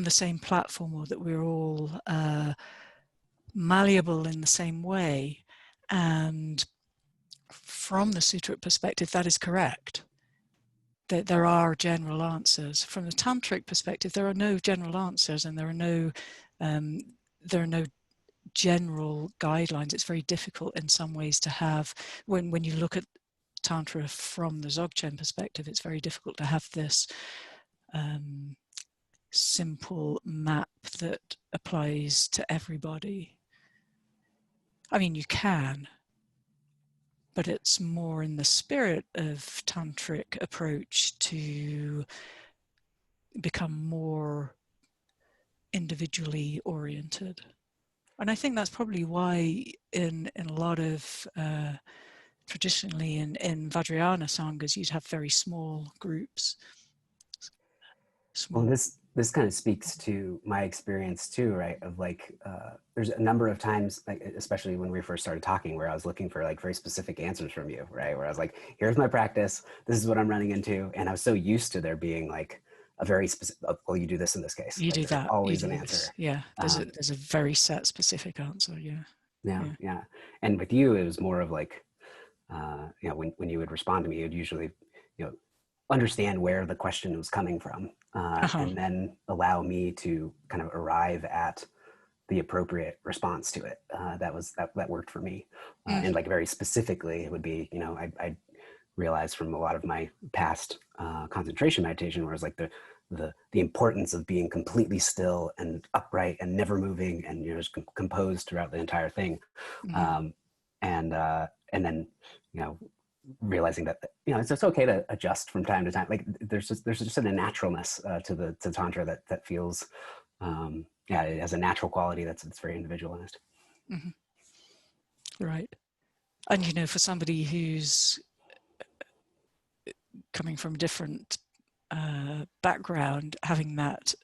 the same platform, or that we're all malleable in the same way. And from the Sutric perspective, that is correct. there are general answers. From the tantric perspective, there are no general answers, and there are no general guidelines. It's very difficult in some ways to have, when you look at Tantra from the Zogchen perspective, it's very difficult to have this simple map that applies to everybody. I mean, you can, but it's more in the spirit of Tantric approach to become more individually oriented. And I think that's probably why in a lot of traditionally in Vajrayana sanghas, you'd have very small groups. Well, this kind of speaks to my experience too, right? Of like, there's a number of times, like, especially when we first started talking, where I was looking for like very specific answers from you, right? Where I was like, here's my practice, this is what I'm running into. And I was so used to there being like a very specific, well, you do this in this case. You like, do that. always You an do answer. this. Yeah, there's a very set specific answer. Yeah. And with you, it was more of like, when you would respond to me, you'd usually, understand where the question was coming from, and then allow me to kind of arrive at the appropriate response to it. That worked for me. And like very specifically, it would be, I realized from a lot of my past concentration meditation, where it's like the importance of being completely still and upright and never moving and just composed throughout the entire thing. And then, realizing that, it's just okay to adjust from time to time. Like there's just a naturalness to Tantra that feels, it has a natural quality that's very individualized. Right. And, for somebody who's coming from a different background, having that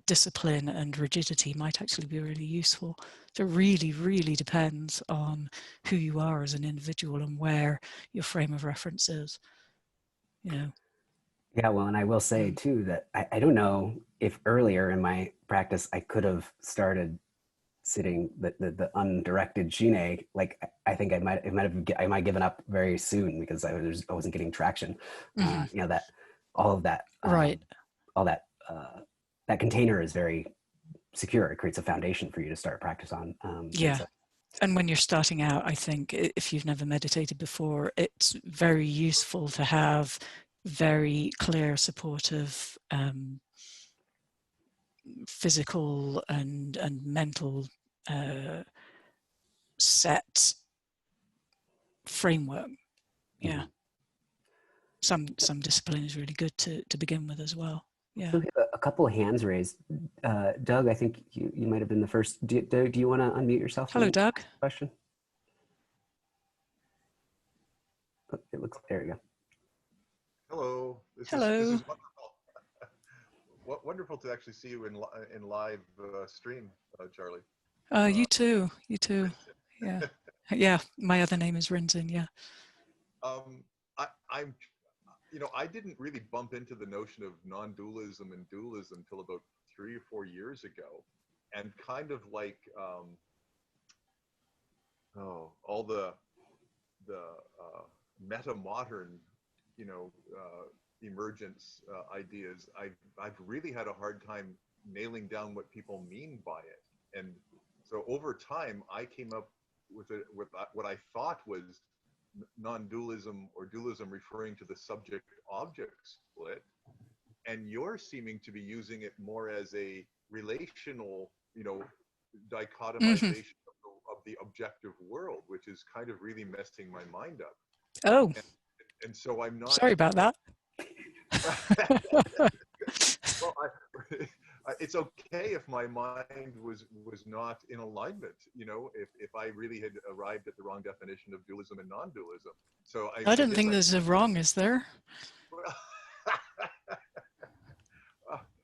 discipline and rigidity might actually be really useful. So it really, really depends on who you are as an individual and where your frame of reference is. Yeah, well, and I will say too that I don't know if earlier in my practice I could have started sitting the undirected shine. Like I think I might have given up very soon because I wasn't getting traction. That all of that right, all that that container is very secure. It creates a foundation for you to start practice on. And when you're starting out, I think if you've never meditated before, it's very useful to have very clear, supportive physical and mental set framework. Some discipline is really good to begin with as well. So we have a couple of hands raised. Doug, I think you might have been the first. Do you want to unmute yourself? Hello, Doug. Question. It looks, there you go. Hello. Hello. This is wonderful. Wonderful to actually see you in live stream, Charlie. You too. Yeah. Yeah. My other name is Rinzin. Yeah. I didn't really bump into the notion of non-dualism and dualism until about 3 or 4 years ago, and kind of like all the meta-modern emergence ideas. I've really had a hard time nailing down what people mean by it, and so over time I came up with what I thought was non-dualism or dualism, referring to the subject-object split, and you're seeming to be using it more as a relational, dichotomization of the objective world, which is kind of really messing my mind up. Oh. And so I'm not. Sorry about that. Well, it's okay if my mind was not in alignment, if I really had arrived at the wrong definition of dualism and non-dualism. So I don't think there's a wrong, is there?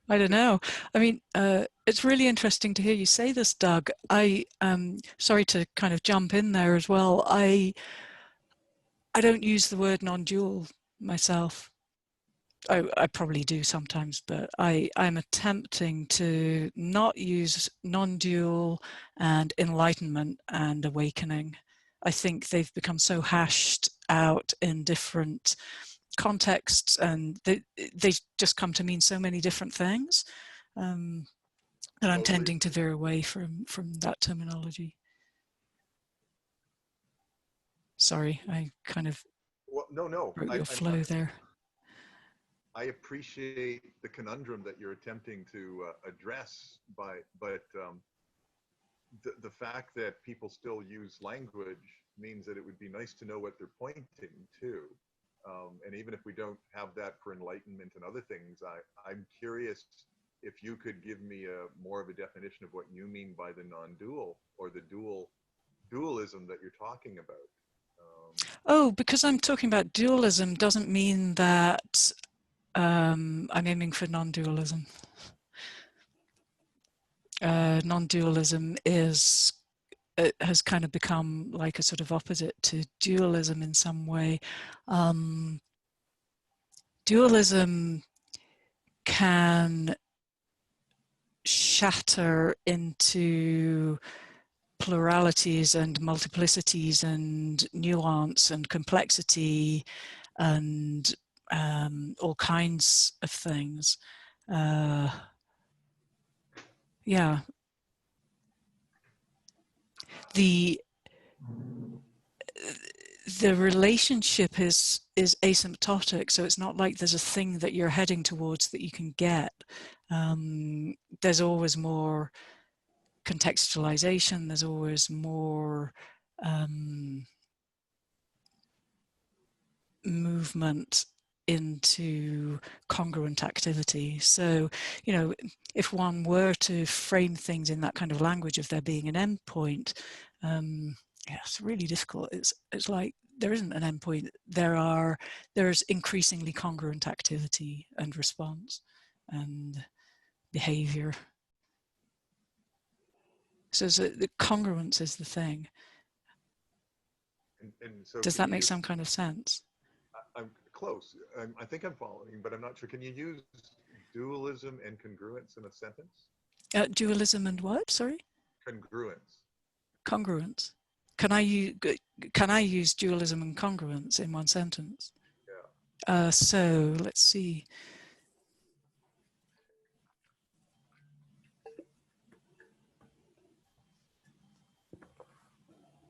I don't know. I mean, it's really interesting to hear you say this, Doug. Sorry to kind of jump in there as well. I don't use the word non-dual myself. I probably do sometimes, but I'm attempting to not use non-dual and enlightenment and awakening. I think they've become so hashed out in different contexts, and they just come to mean so many different things. And I'm tending to veer away from that terminology. Sorry, I kind of broke your flow there. I appreciate the conundrum that you're attempting to address, but the fact that people still use language means that it would be nice to know what they're pointing to. And even if we don't have that for enlightenment and other things, I'm curious if you could give me more of a definition of what you mean by the non-dual or the dualism that you're talking about. Because I'm talking about dualism doesn't mean that I'm aiming for non-dualism. Non-dualism has kind of become like a sort of opposite to dualism in some way. Dualism can shatter into pluralities and multiplicities and nuance and complexity and all kinds of things. Yeah. The relationship is asymptotic, so it's not like there's a thing that you're heading towards that you can get. There's always more contextualization, there's always more movement into congruent activity. So, you know, if one were to frame things in that kind of language of there being an endpoint, yeah, it's really difficult. It's like there isn't an endpoint. There's increasingly congruent activity and response and behavior. So the congruence is the thing. And so does that make some kind of sense? I'm close. I think I'm following, but I'm not sure. Can you use dualism and congruence in a sentence? Dualism and what? Sorry? Congruence. Congruence. Can I use dualism and congruence in one sentence? Yeah. So let's see.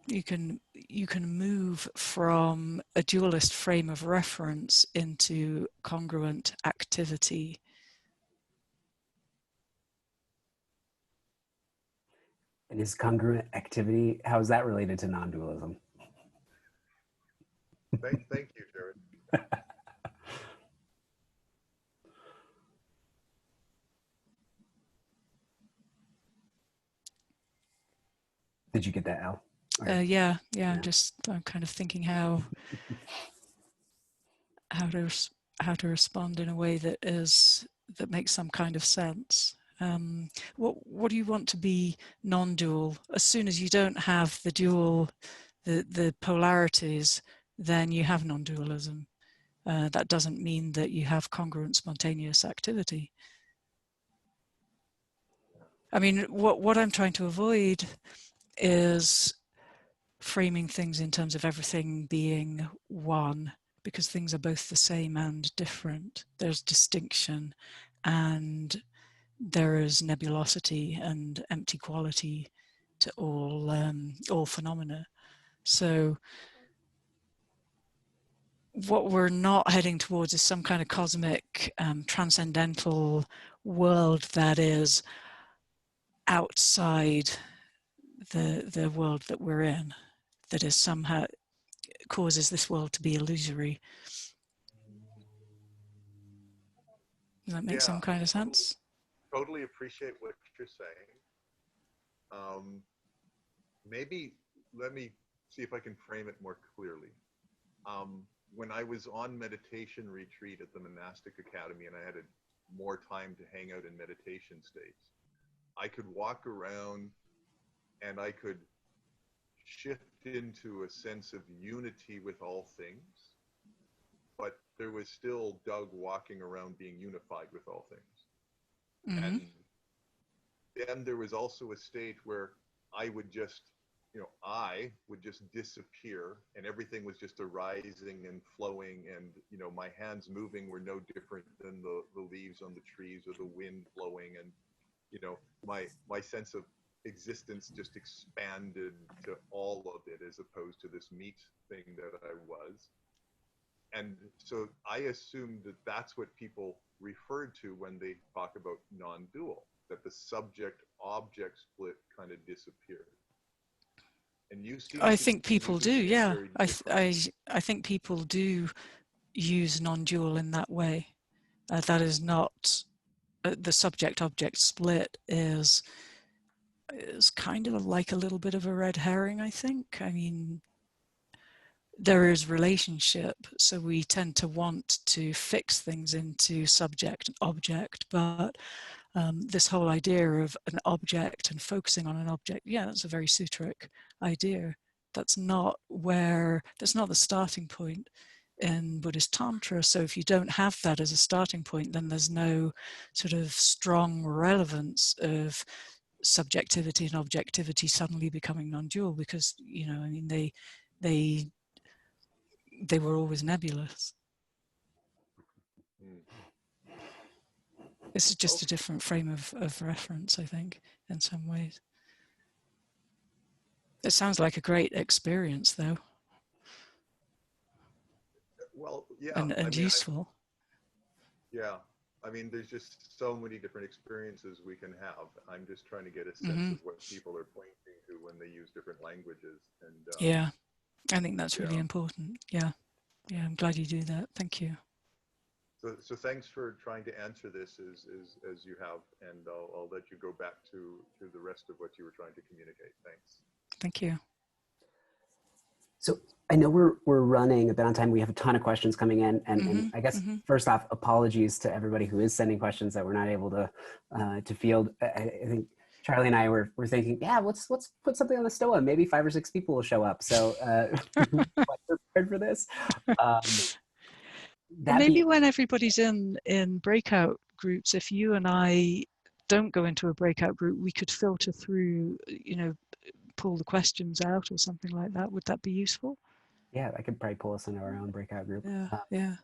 You can move from a dualist frame of reference into congruent activity. And is congruent activity, how is that related to non-dualism? Thank you, Jared. Did you get that, Al? Yeah. I'm kind of thinking how to respond in a way that makes some kind of sense. What do you want to be non-dual? As soon as you don't have the dual, the polarities, then you have non-dualism. That doesn't mean that you have congruent spontaneous activity. I mean, what I'm trying to avoid is framing things in terms of everything being one, because things are both the same and different. There's distinction and there is nebulosity and empty quality to all phenomena. So what we're not heading towards is some kind of cosmic transcendental world that is outside the world that we're in, that is somehow causes this world to be illusory. Does that make some kind of sense? Totally appreciate what you're saying. Maybe let me see if I can frame it more clearly. When I was on meditation retreat at the monastic academy and I had more time to hang out in meditation states, I could walk around and I could shift into a sense of unity with all things, but there was still Doug walking around being unified with all things. Mm-hmm. And then there was also a state where I would just I would just disappear and everything was just arising and flowing, and my hands moving were no different than the leaves on the trees or the wind blowing, and my sense of existence just expanded to all of it as opposed to this meat thing that I was. And so I assumed that that's what people referred to when they talk about non-dual, that the subject-object split kind of disappeared. And you seem I to think be people do, using it yeah. very differently. I think people do use non-dual in that way. That is not the subject-object split is kind of like a little bit of a red herring, I think. I mean, there is relationship, so we tend to want to fix things into subject and object, but this whole idea of an object and focusing on an object, yeah, that's a very Sutric idea. That's not the starting point in Buddhist Tantra. So if you don't have that as a starting point, then there's no sort of strong relevance of subjectivity and objectivity suddenly becoming non-dual, because, I mean, they were always nebulous. Hmm. This is just a Okay. different frame of reference, I think, in some ways. It sounds like a great experience, though, Well, yeah. I and mean, useful. yeah. I mean, there's just so many different experiences we can have. I'm just trying to get a sense Hmm. of what people are pointing to when they use different languages. And Yeah, I think that's really yeah. important. Yeah, I'm glad you do that. Thank you. So thanks for trying to answer this as you have, and I'll let you go back to the rest of what you were trying to communicate. Thanks. Thank you. So I know we're running a bit on time. We have a ton of questions coming in, and I guess first off, apologies to everybody who is sending questions that we're not able to field. I think Charlie and I were thinking, yeah, let's put something on the Stoa. Maybe 5 or 6 people will show up. So quite prepared for this. Well, maybe when everybody's in breakout groups, if you and I don't go into a breakout group, we could filter through, pull the questions out or something like that. Would that be useful? Yeah, I could probably pull us into our own breakout group. Yeah.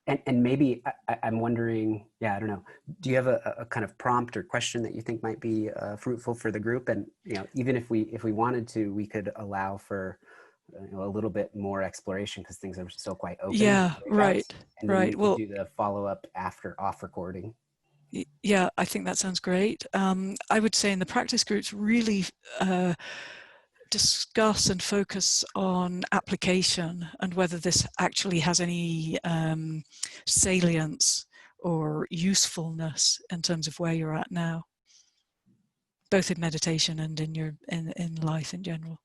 And maybe I'm wondering, I don't know, do you have a kind of prompt or question that you think might be fruitful for the group? And even if we wanted to, we could allow for a little bit more exploration, because things are still quite open. Yeah, right. And then we could do the follow-up after off recording. Yeah, I think that sounds great. I would say in the practice groups, really discuss and focus on application and whether this actually has any salience or usefulness in terms of where you're at now, both in meditation and in life in general,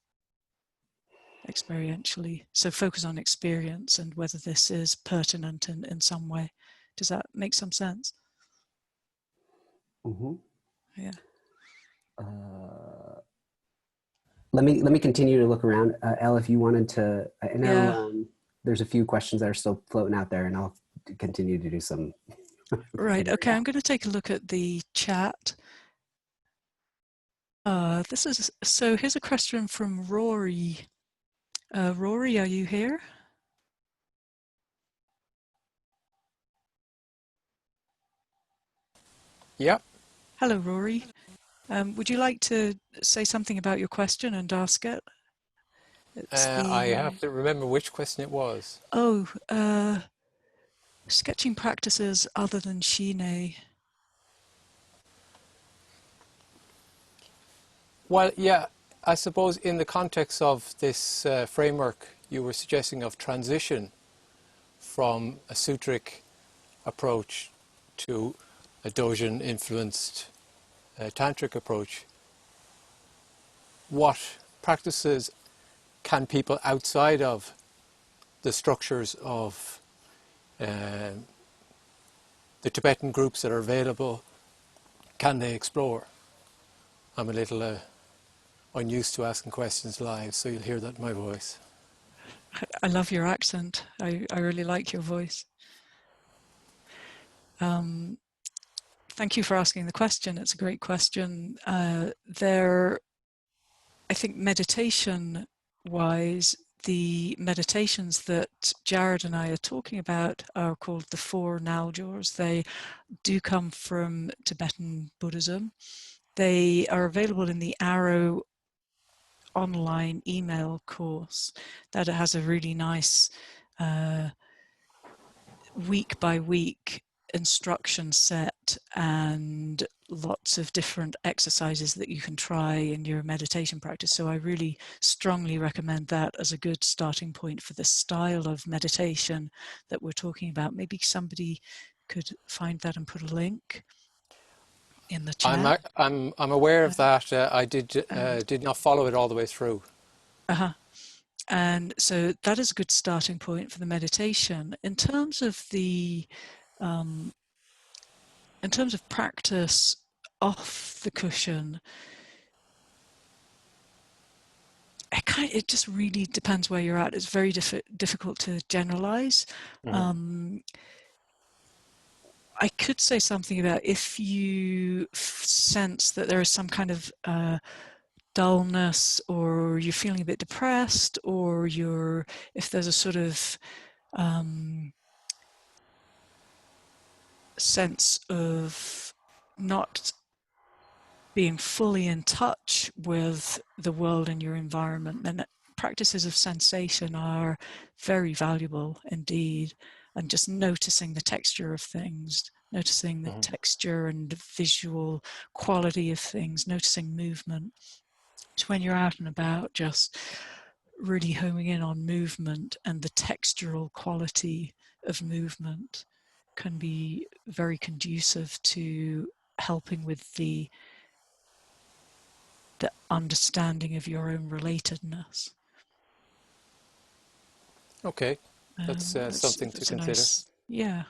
experientially. So focus on experience and whether this is pertinent in some way. Does that make some sense? Mm-hmm. Yeah. Let me continue to look around. Elle, if you wanted to, I know there's a few questions that are still floating out there, and I'll continue to do some. Right. Okay. I'm going to take a look at the chat. Here's a question from Rory. Rory, are you here? Yep. Hello, Rory. Would you like to say something about your question and ask it? I have to remember which question it was. Oh, sketching practices other than Shine. Well, yeah, I suppose in the context of this framework you were suggesting of transition from a Sutric approach to a Dogen influenced Tantric approach, what practices can people outside of the structures of the Tibetan groups that are available, can they explore? I'm a little unused to asking questions live, so you'll hear that in my voice. I love your accent. I really like your voice. Thank you for asking the question. It's a great question. There I think meditation wise, the meditations that Jared and I are talking about are called the Four Naljors. They do come from Tibetan Buddhism. They are available in the Arrow online email course that has a really nice week by week instruction set and lots of different exercises that you can try in your meditation practice. So I really strongly recommend that as a good starting point for the style of meditation that we're talking about. Maybe somebody could find that and put a link in the chat. I'm aware of that. I did And did not follow it all the way through. And so that is a good starting point for the meditation. In terms of the in terms of practice off the cushion, it just really depends where you're at. It's very difficult to generalize. Mm-hmm. I could say something about if you sense that there is some kind of dullness, or you're feeling a bit depressed, or if there's a sort of sense of not being fully in touch with the world and your environment, then practices of sensation are very valuable indeed. And just noticing the texture of things, noticing the texture and visual quality of things, noticing movement. So when you're out and about, just really homing in on movement and the textural quality of movement can be very conducive to helping with the understanding of your own relatedness. Okay, that's something to That's a consider. nice, yeah.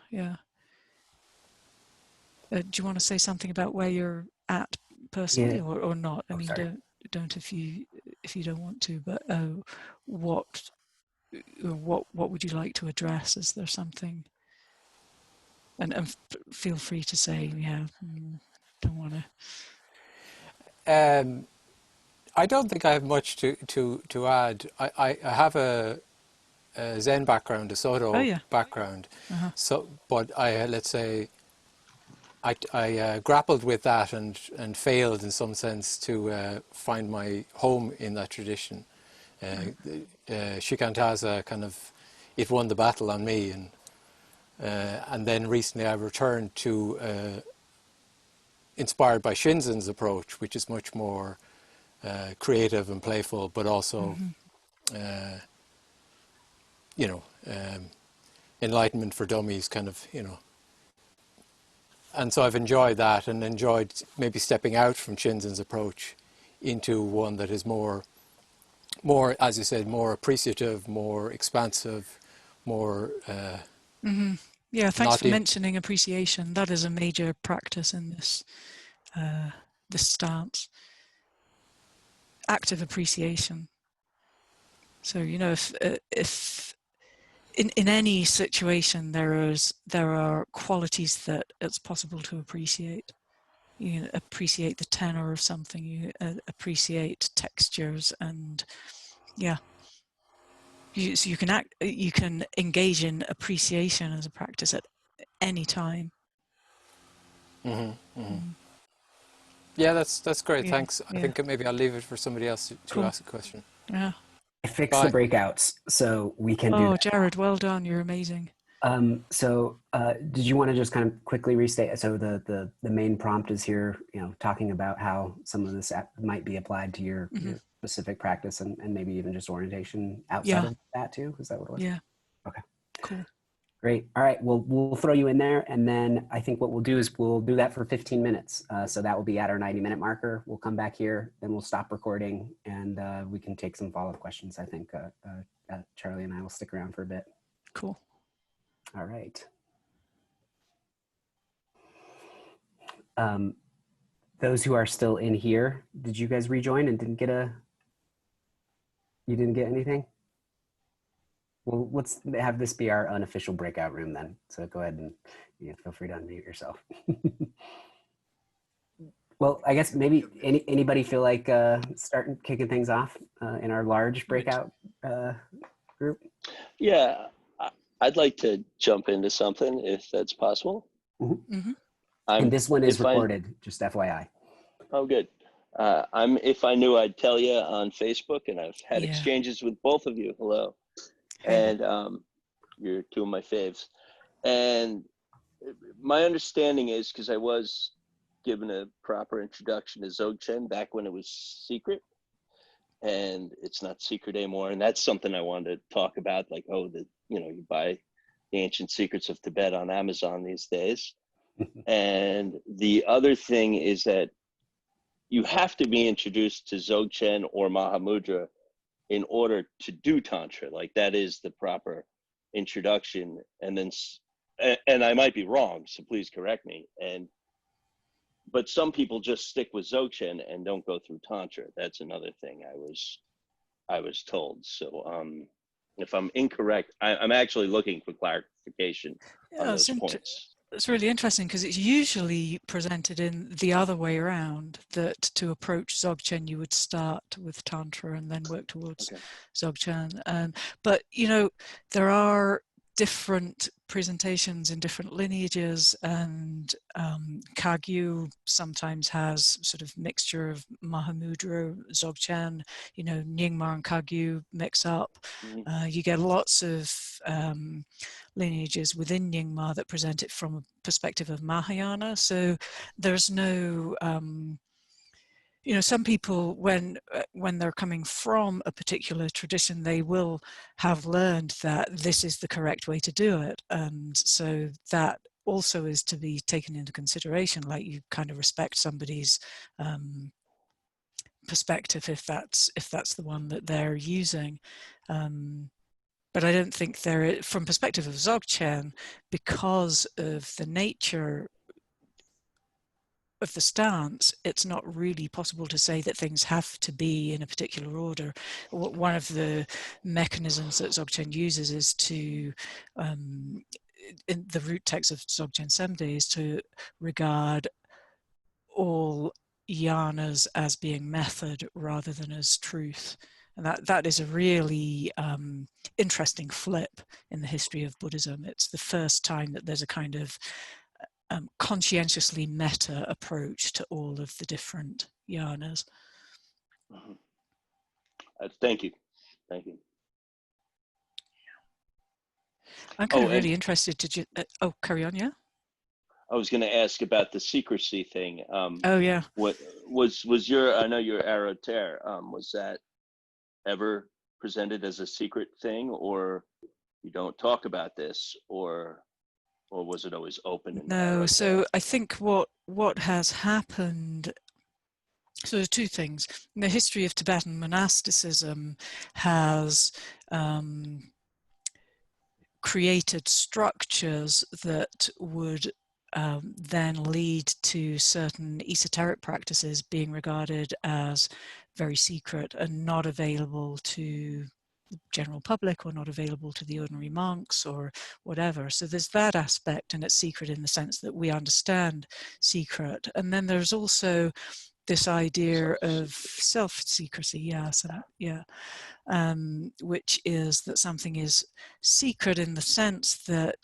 Do you want to say something about where you're at personally, Yeah. or not? I Oh, mean, sorry. don't if you don't want to. But what would you like to address? Is there something? And feel free to say, yeah, don't want to. I don't think I have much to add. I have a Zen background, a Oh Soto yeah. background, Uh-huh. so but let's say I grappled with that and failed in some sense to find my home in that tradition. Shikantaza kind of it won the battle on me, and then recently I returned to inspired by Shinzen's approach, which is much more creative and playful, but also you know enlightenment for dummies, kind of And so I've enjoyed that, and enjoyed maybe stepping out from Shinzen's approach into one that is more, as you said, more appreciative, more expansive, more Yeah, thanks not for in. mentioning appreciation. That is a major practice in this stance. Active appreciation. So if in any situation there are qualities that it's possible to appreciate. You appreciate the tenor of something. You appreciate textures, and yeah. So you can engage in appreciation as a practice at any time. Yeah, that's great. Yeah, Thanks. I yeah, think maybe I'll leave it for somebody else to cool. ask a question. Yeah. I fixed the Bye. breakouts, so we can do Oh, that. Jared, well done. You're amazing. Did you want to just kind of quickly restate? So the main prompt is here, talking about how some of this might be applied to your specific practice, and maybe even just orientation outside Yeah, of that too. Is that what it was? yeah, Okay. cool. Great. All right. Well, we'll throw you in there, and then I think what we'll do is we'll do that for 15 minutes. So that will be at our 90-minute marker. We'll come back here, then we'll stop recording, and we can take some follow-up questions. I think Charlie and I will stick around for a bit. Cool. All right. Those who are still in here, did you guys rejoin and you didn't get anything? Well, let's have this be our unofficial breakout room then. So go ahead and feel free to unmute yourself. Well, I guess maybe anybody feel like starting kicking things off in our large Right. breakout group? Yeah, I'd like to jump into something if that's possible. Mhm. Mm-hmm. And I'm this one is if I recorded, just FYI. oh good. I'm if I knew I'd tell you on Facebook, and I've had Yeah. exchanges with both of you. Hello, Hey. and you're two of my faves. And my understanding is because I was given a proper introduction to Zogchen back when it was secret, and it's not secret anymore. And that's something I wanted to talk about. Like, oh, you buy the ancient secrets of Tibet on Amazon these days. And the other thing is that you have to be introduced to Zogchen or Mahamudra in order to do Tantra. Like that is the proper introduction. And then, and I might be wrong, so please correct me. But some people just stick with Dzogchen and don't go through Tantra. That's another thing I was told. So if I'm incorrect, I'm actually looking for clarification on Yeah, those points. it's really interesting because it's usually presented in the other way around, that to approach Dzogchen you would start with Tantra and then work towards Okay. Dzogchen. But there are different presentations in different lineages, and Kagyu sometimes has sort of mixture of Mahamudra, Dzogchen, Nyingma and Kagyu mix up. Mm-hmm. You get lots of lineages within Nyingma that present it from a perspective of Mahayana. So there's no, some people when they're coming from a particular tradition, they will have learned that this is the correct way to do it, and so that also is to be taken into consideration. Like, you kind of respect somebody's perspective if that's the one that they're using. But I don't think from perspective of Dzogchen, because of the nature of the stance, it's not really possible to say that things have to be in a particular order. One of the mechanisms that Dzogchen uses is to, in the root text of Dzogchen Semde, is to regard all yanas as being method rather than as truth. And that is a really interesting flip in the history of Buddhism. It's the first time that there's a kind of conscientiously meta approach to all of the different yanas. Mm-hmm. Thank you. Thank you. I'm kind of And really interested to carry on. Yeah. I was going to ask about the secrecy thing. Oh yeah. What was your? I know your arrow tear. Was that ever presented as a secret thing, or you don't talk about this, or was it always open in No. arrow So tear? I think what has happened. So there's two things. The history of Tibetan monasticism has created structures that would then lead to certain esoteric practices being regarded as very secret and not available to the general public, or not available to the ordinary monks or whatever. So there's that aspect, and it's secret in the sense that we understand secret. And then there's also this idea of self-secrecy, which is that something is secret in the sense that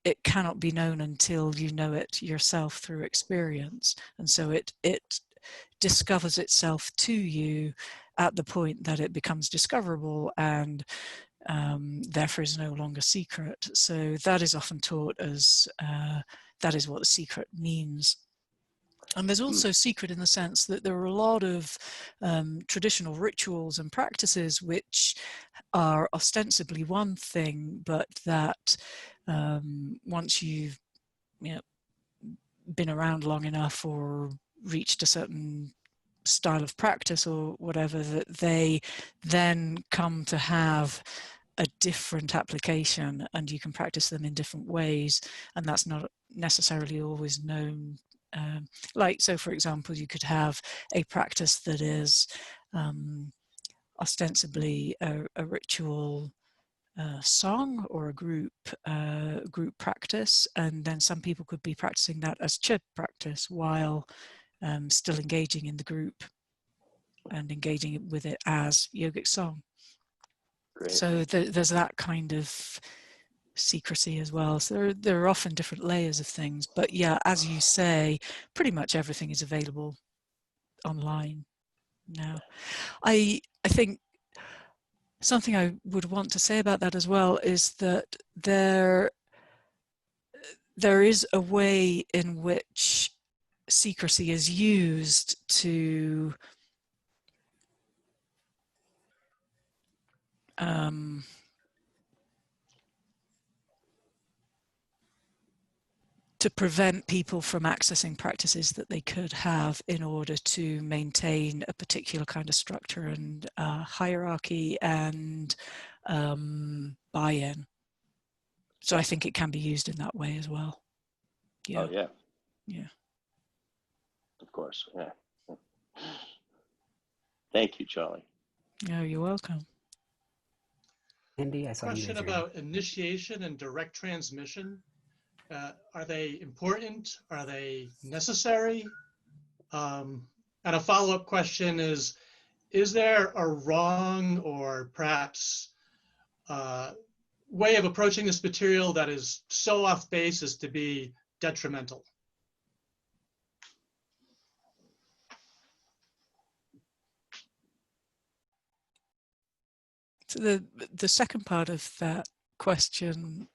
it cannot be known until you know it yourself through experience. And so it discovers itself to you at the point that it becomes discoverable, and therefore is no longer secret. So that is often taught as that is what the secret means. And there's also secret in the sense that there are a lot of traditional rituals and practices which are ostensibly one thing, but that once you've been around long enough or reached a certain style of practice or whatever, that they then come to have a different application, and you can practice them in different ways, and that's not necessarily always known. So for example, you could have a practice that is ostensibly a ritual song or a group practice, and then some people could be practicing that as chit practice, while still engaging in the group and engaging with it as yogic song. Great. So there's that kind of secrecy as well. So there are often different layers of things, but yeah, as you say, pretty much everything is available online now. I think something I would want to say about that as well is that there is a way in which secrecy is used to prevent people from accessing practices that they could have in order to maintain a particular kind of structure and hierarchy and buy-in. So I think it can be used in that way as well. Yeah. Oh yeah. Yeah. Of course. Yeah. Thank you, Charlie. Oh, you're welcome. Andy, I saw you Question raise your hand. about initiation and direct transmission. Are they important? Are they necessary? And a follow-up question is there a wrong or perhaps way of approaching this material that is so off base as to be detrimental? So the second part of that question,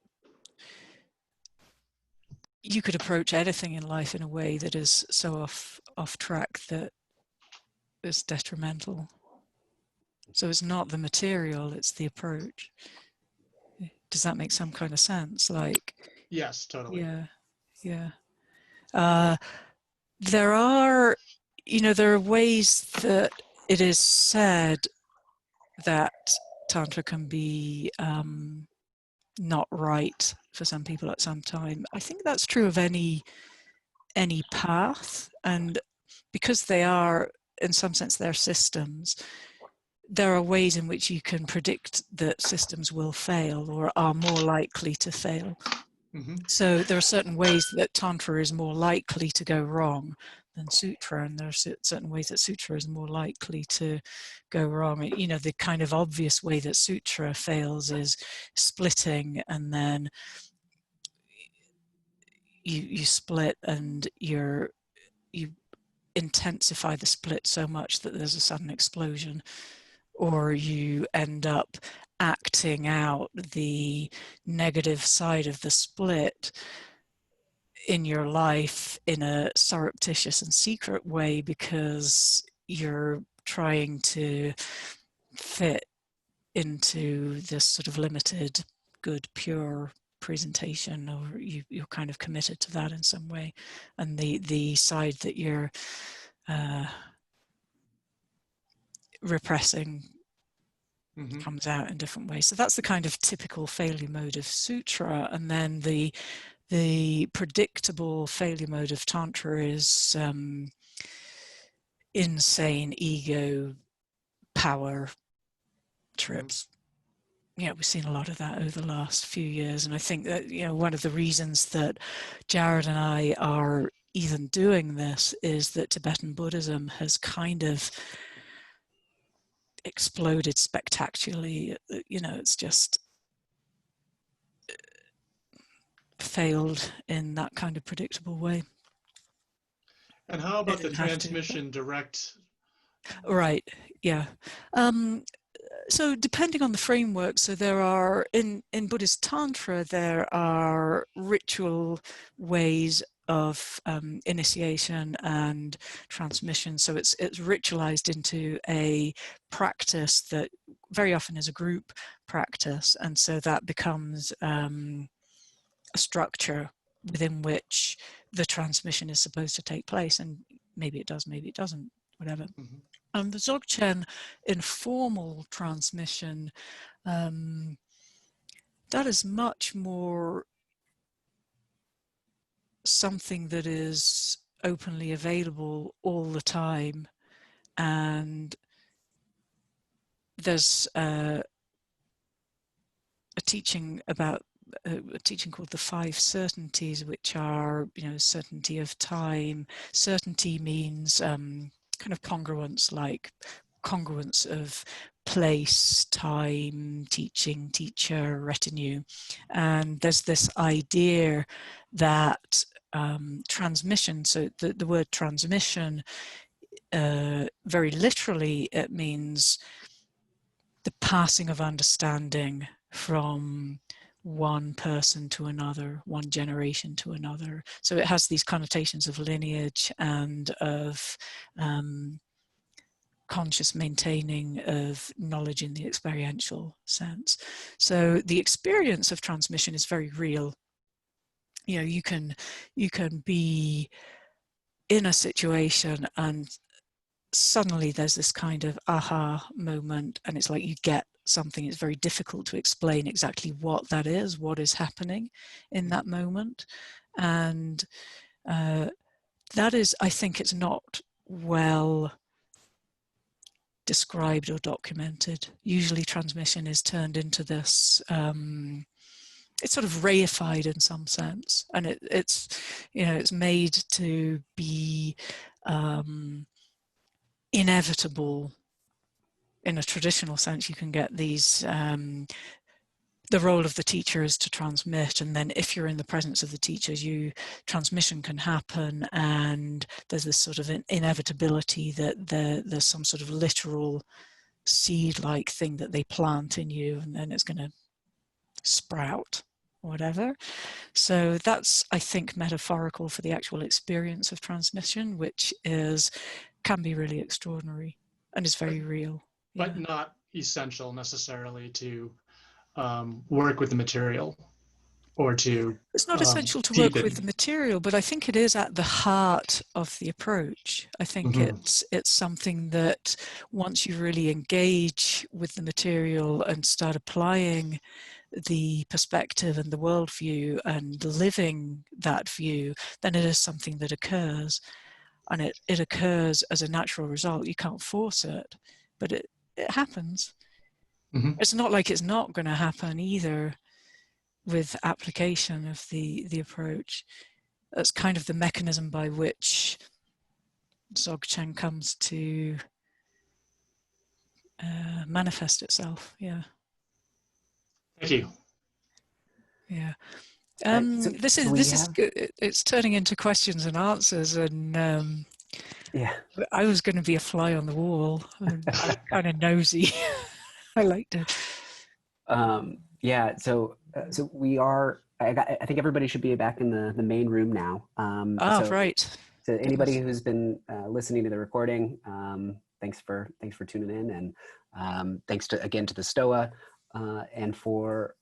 you could approach anything in life in a way that is so off track that is detrimental. So it's not the material, it's the approach. Does that make some kind of sense? Like, Yes, totally. Yeah. There are ways that it is said that Tantra can be not right for some people at some time. I think that's true of any path, and because they are, in some sense, they're systems, there are ways in which you can predict that systems will fail or are more likely to fail. Mm-hmm. So there are certain ways that Tantra is more likely to go wrong than Sutra, and there are certain ways that Sutra is more likely to go wrong. You know, the kind of obvious way that Sutra fails is splitting, and then you split and you intensify the split so much that there's a sudden explosion, or you end up acting out the negative side of the split in your life in a surreptitious and secret way because you're trying to fit into this sort of limited, good, pure presentation, or you're kind of committed to that in some way, and the side that you're repressing comes out in different ways. So that's the kind of typical failure mode of Sutra. And then the predictable failure mode of Tantra is insane ego power trips. Yeah, we've seen a lot of that over the last few years. And I think that, one of the reasons that Jared and I are even doing this is that Tibetan Buddhism has kind of exploded spectacularly. It's just failed in that kind of predictable way. And how about the transmission direct? Right, yeah. So depending on the framework, so there are, in Buddhist Tantra, there are ritual ways of initiation and transmission. So it's ritualized into a practice that very often is a group practice. And so that becomes a structure within which the transmission is supposed to take place. And maybe it does, maybe it doesn't, whatever. The Zogchen informal transmission, that is much more something that is openly available all the time, and there's a teaching about a teaching called the Five Certainties, which are, certainty of time. Certainty means kind of congruence, like congruence of place, time, teaching, teacher, retinue. And there's this idea that transmission, so the word transmission, very literally, it means the passing of understanding from one person to another, one generation to another. So it has these connotations of lineage and of conscious maintaining of knowledge in the experiential sense. So the experience of transmission is very real. You can be in a situation and suddenly there's this kind of aha moment, and it's like you get something. It's very difficult to explain exactly what that is, what is happening in that moment. And that is, I think it's not well described or documented. Usually transmission is turned into this, it's sort of reified in some sense, and it's made to be inevitable. In a traditional sense, you can get these, the role of the teacher is to transmit, and then if you're in the presence of the teachers, transmission can happen, and there's this sort of inevitability that there's some sort of literal seed-like thing that they plant in you, and then it's going to sprout, whatever. So that's, I think, metaphorical for the actual experience of transmission, which can be really extraordinary and is very real. But not essential necessarily to work with the material or to it's not essential to work with the material, but I think it is at the heart of the approach. I think it's something that once you really engage with the material and start applying the perspective and the worldview and living that view, then it is something that occurs, and it occurs as a natural result. You can't force it, but it happens. It's not like it's not going to happen either with application of the approach. That's kind of the mechanism by which Zogchen comes to manifest itself. Yeah. Thank you. Yeah. So it's turning into questions and answers, and yeah, I was going to be a fly on the wall. I'm kind of nosy. I like to. Yeah. So we are. I think everybody should be back in the main room now. Right. So anybody who's been listening to the recording, thanks for tuning in, and thanks again to the Stoa, and for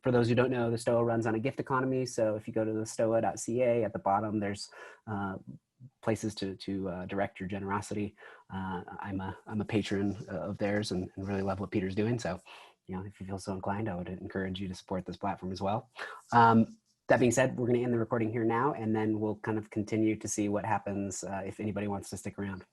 those who don't know, the Stoa runs on a gift economy. So if you go to the stoa.ca, at the bottom there's places to direct your generosity. I'm a patron of theirs, and really love what Peter's doing. So, if you feel so inclined, I would encourage you to support this platform as well. That being said, we're going to end the recording here now, and then we'll kind of continue to see what happens if anybody wants to stick around.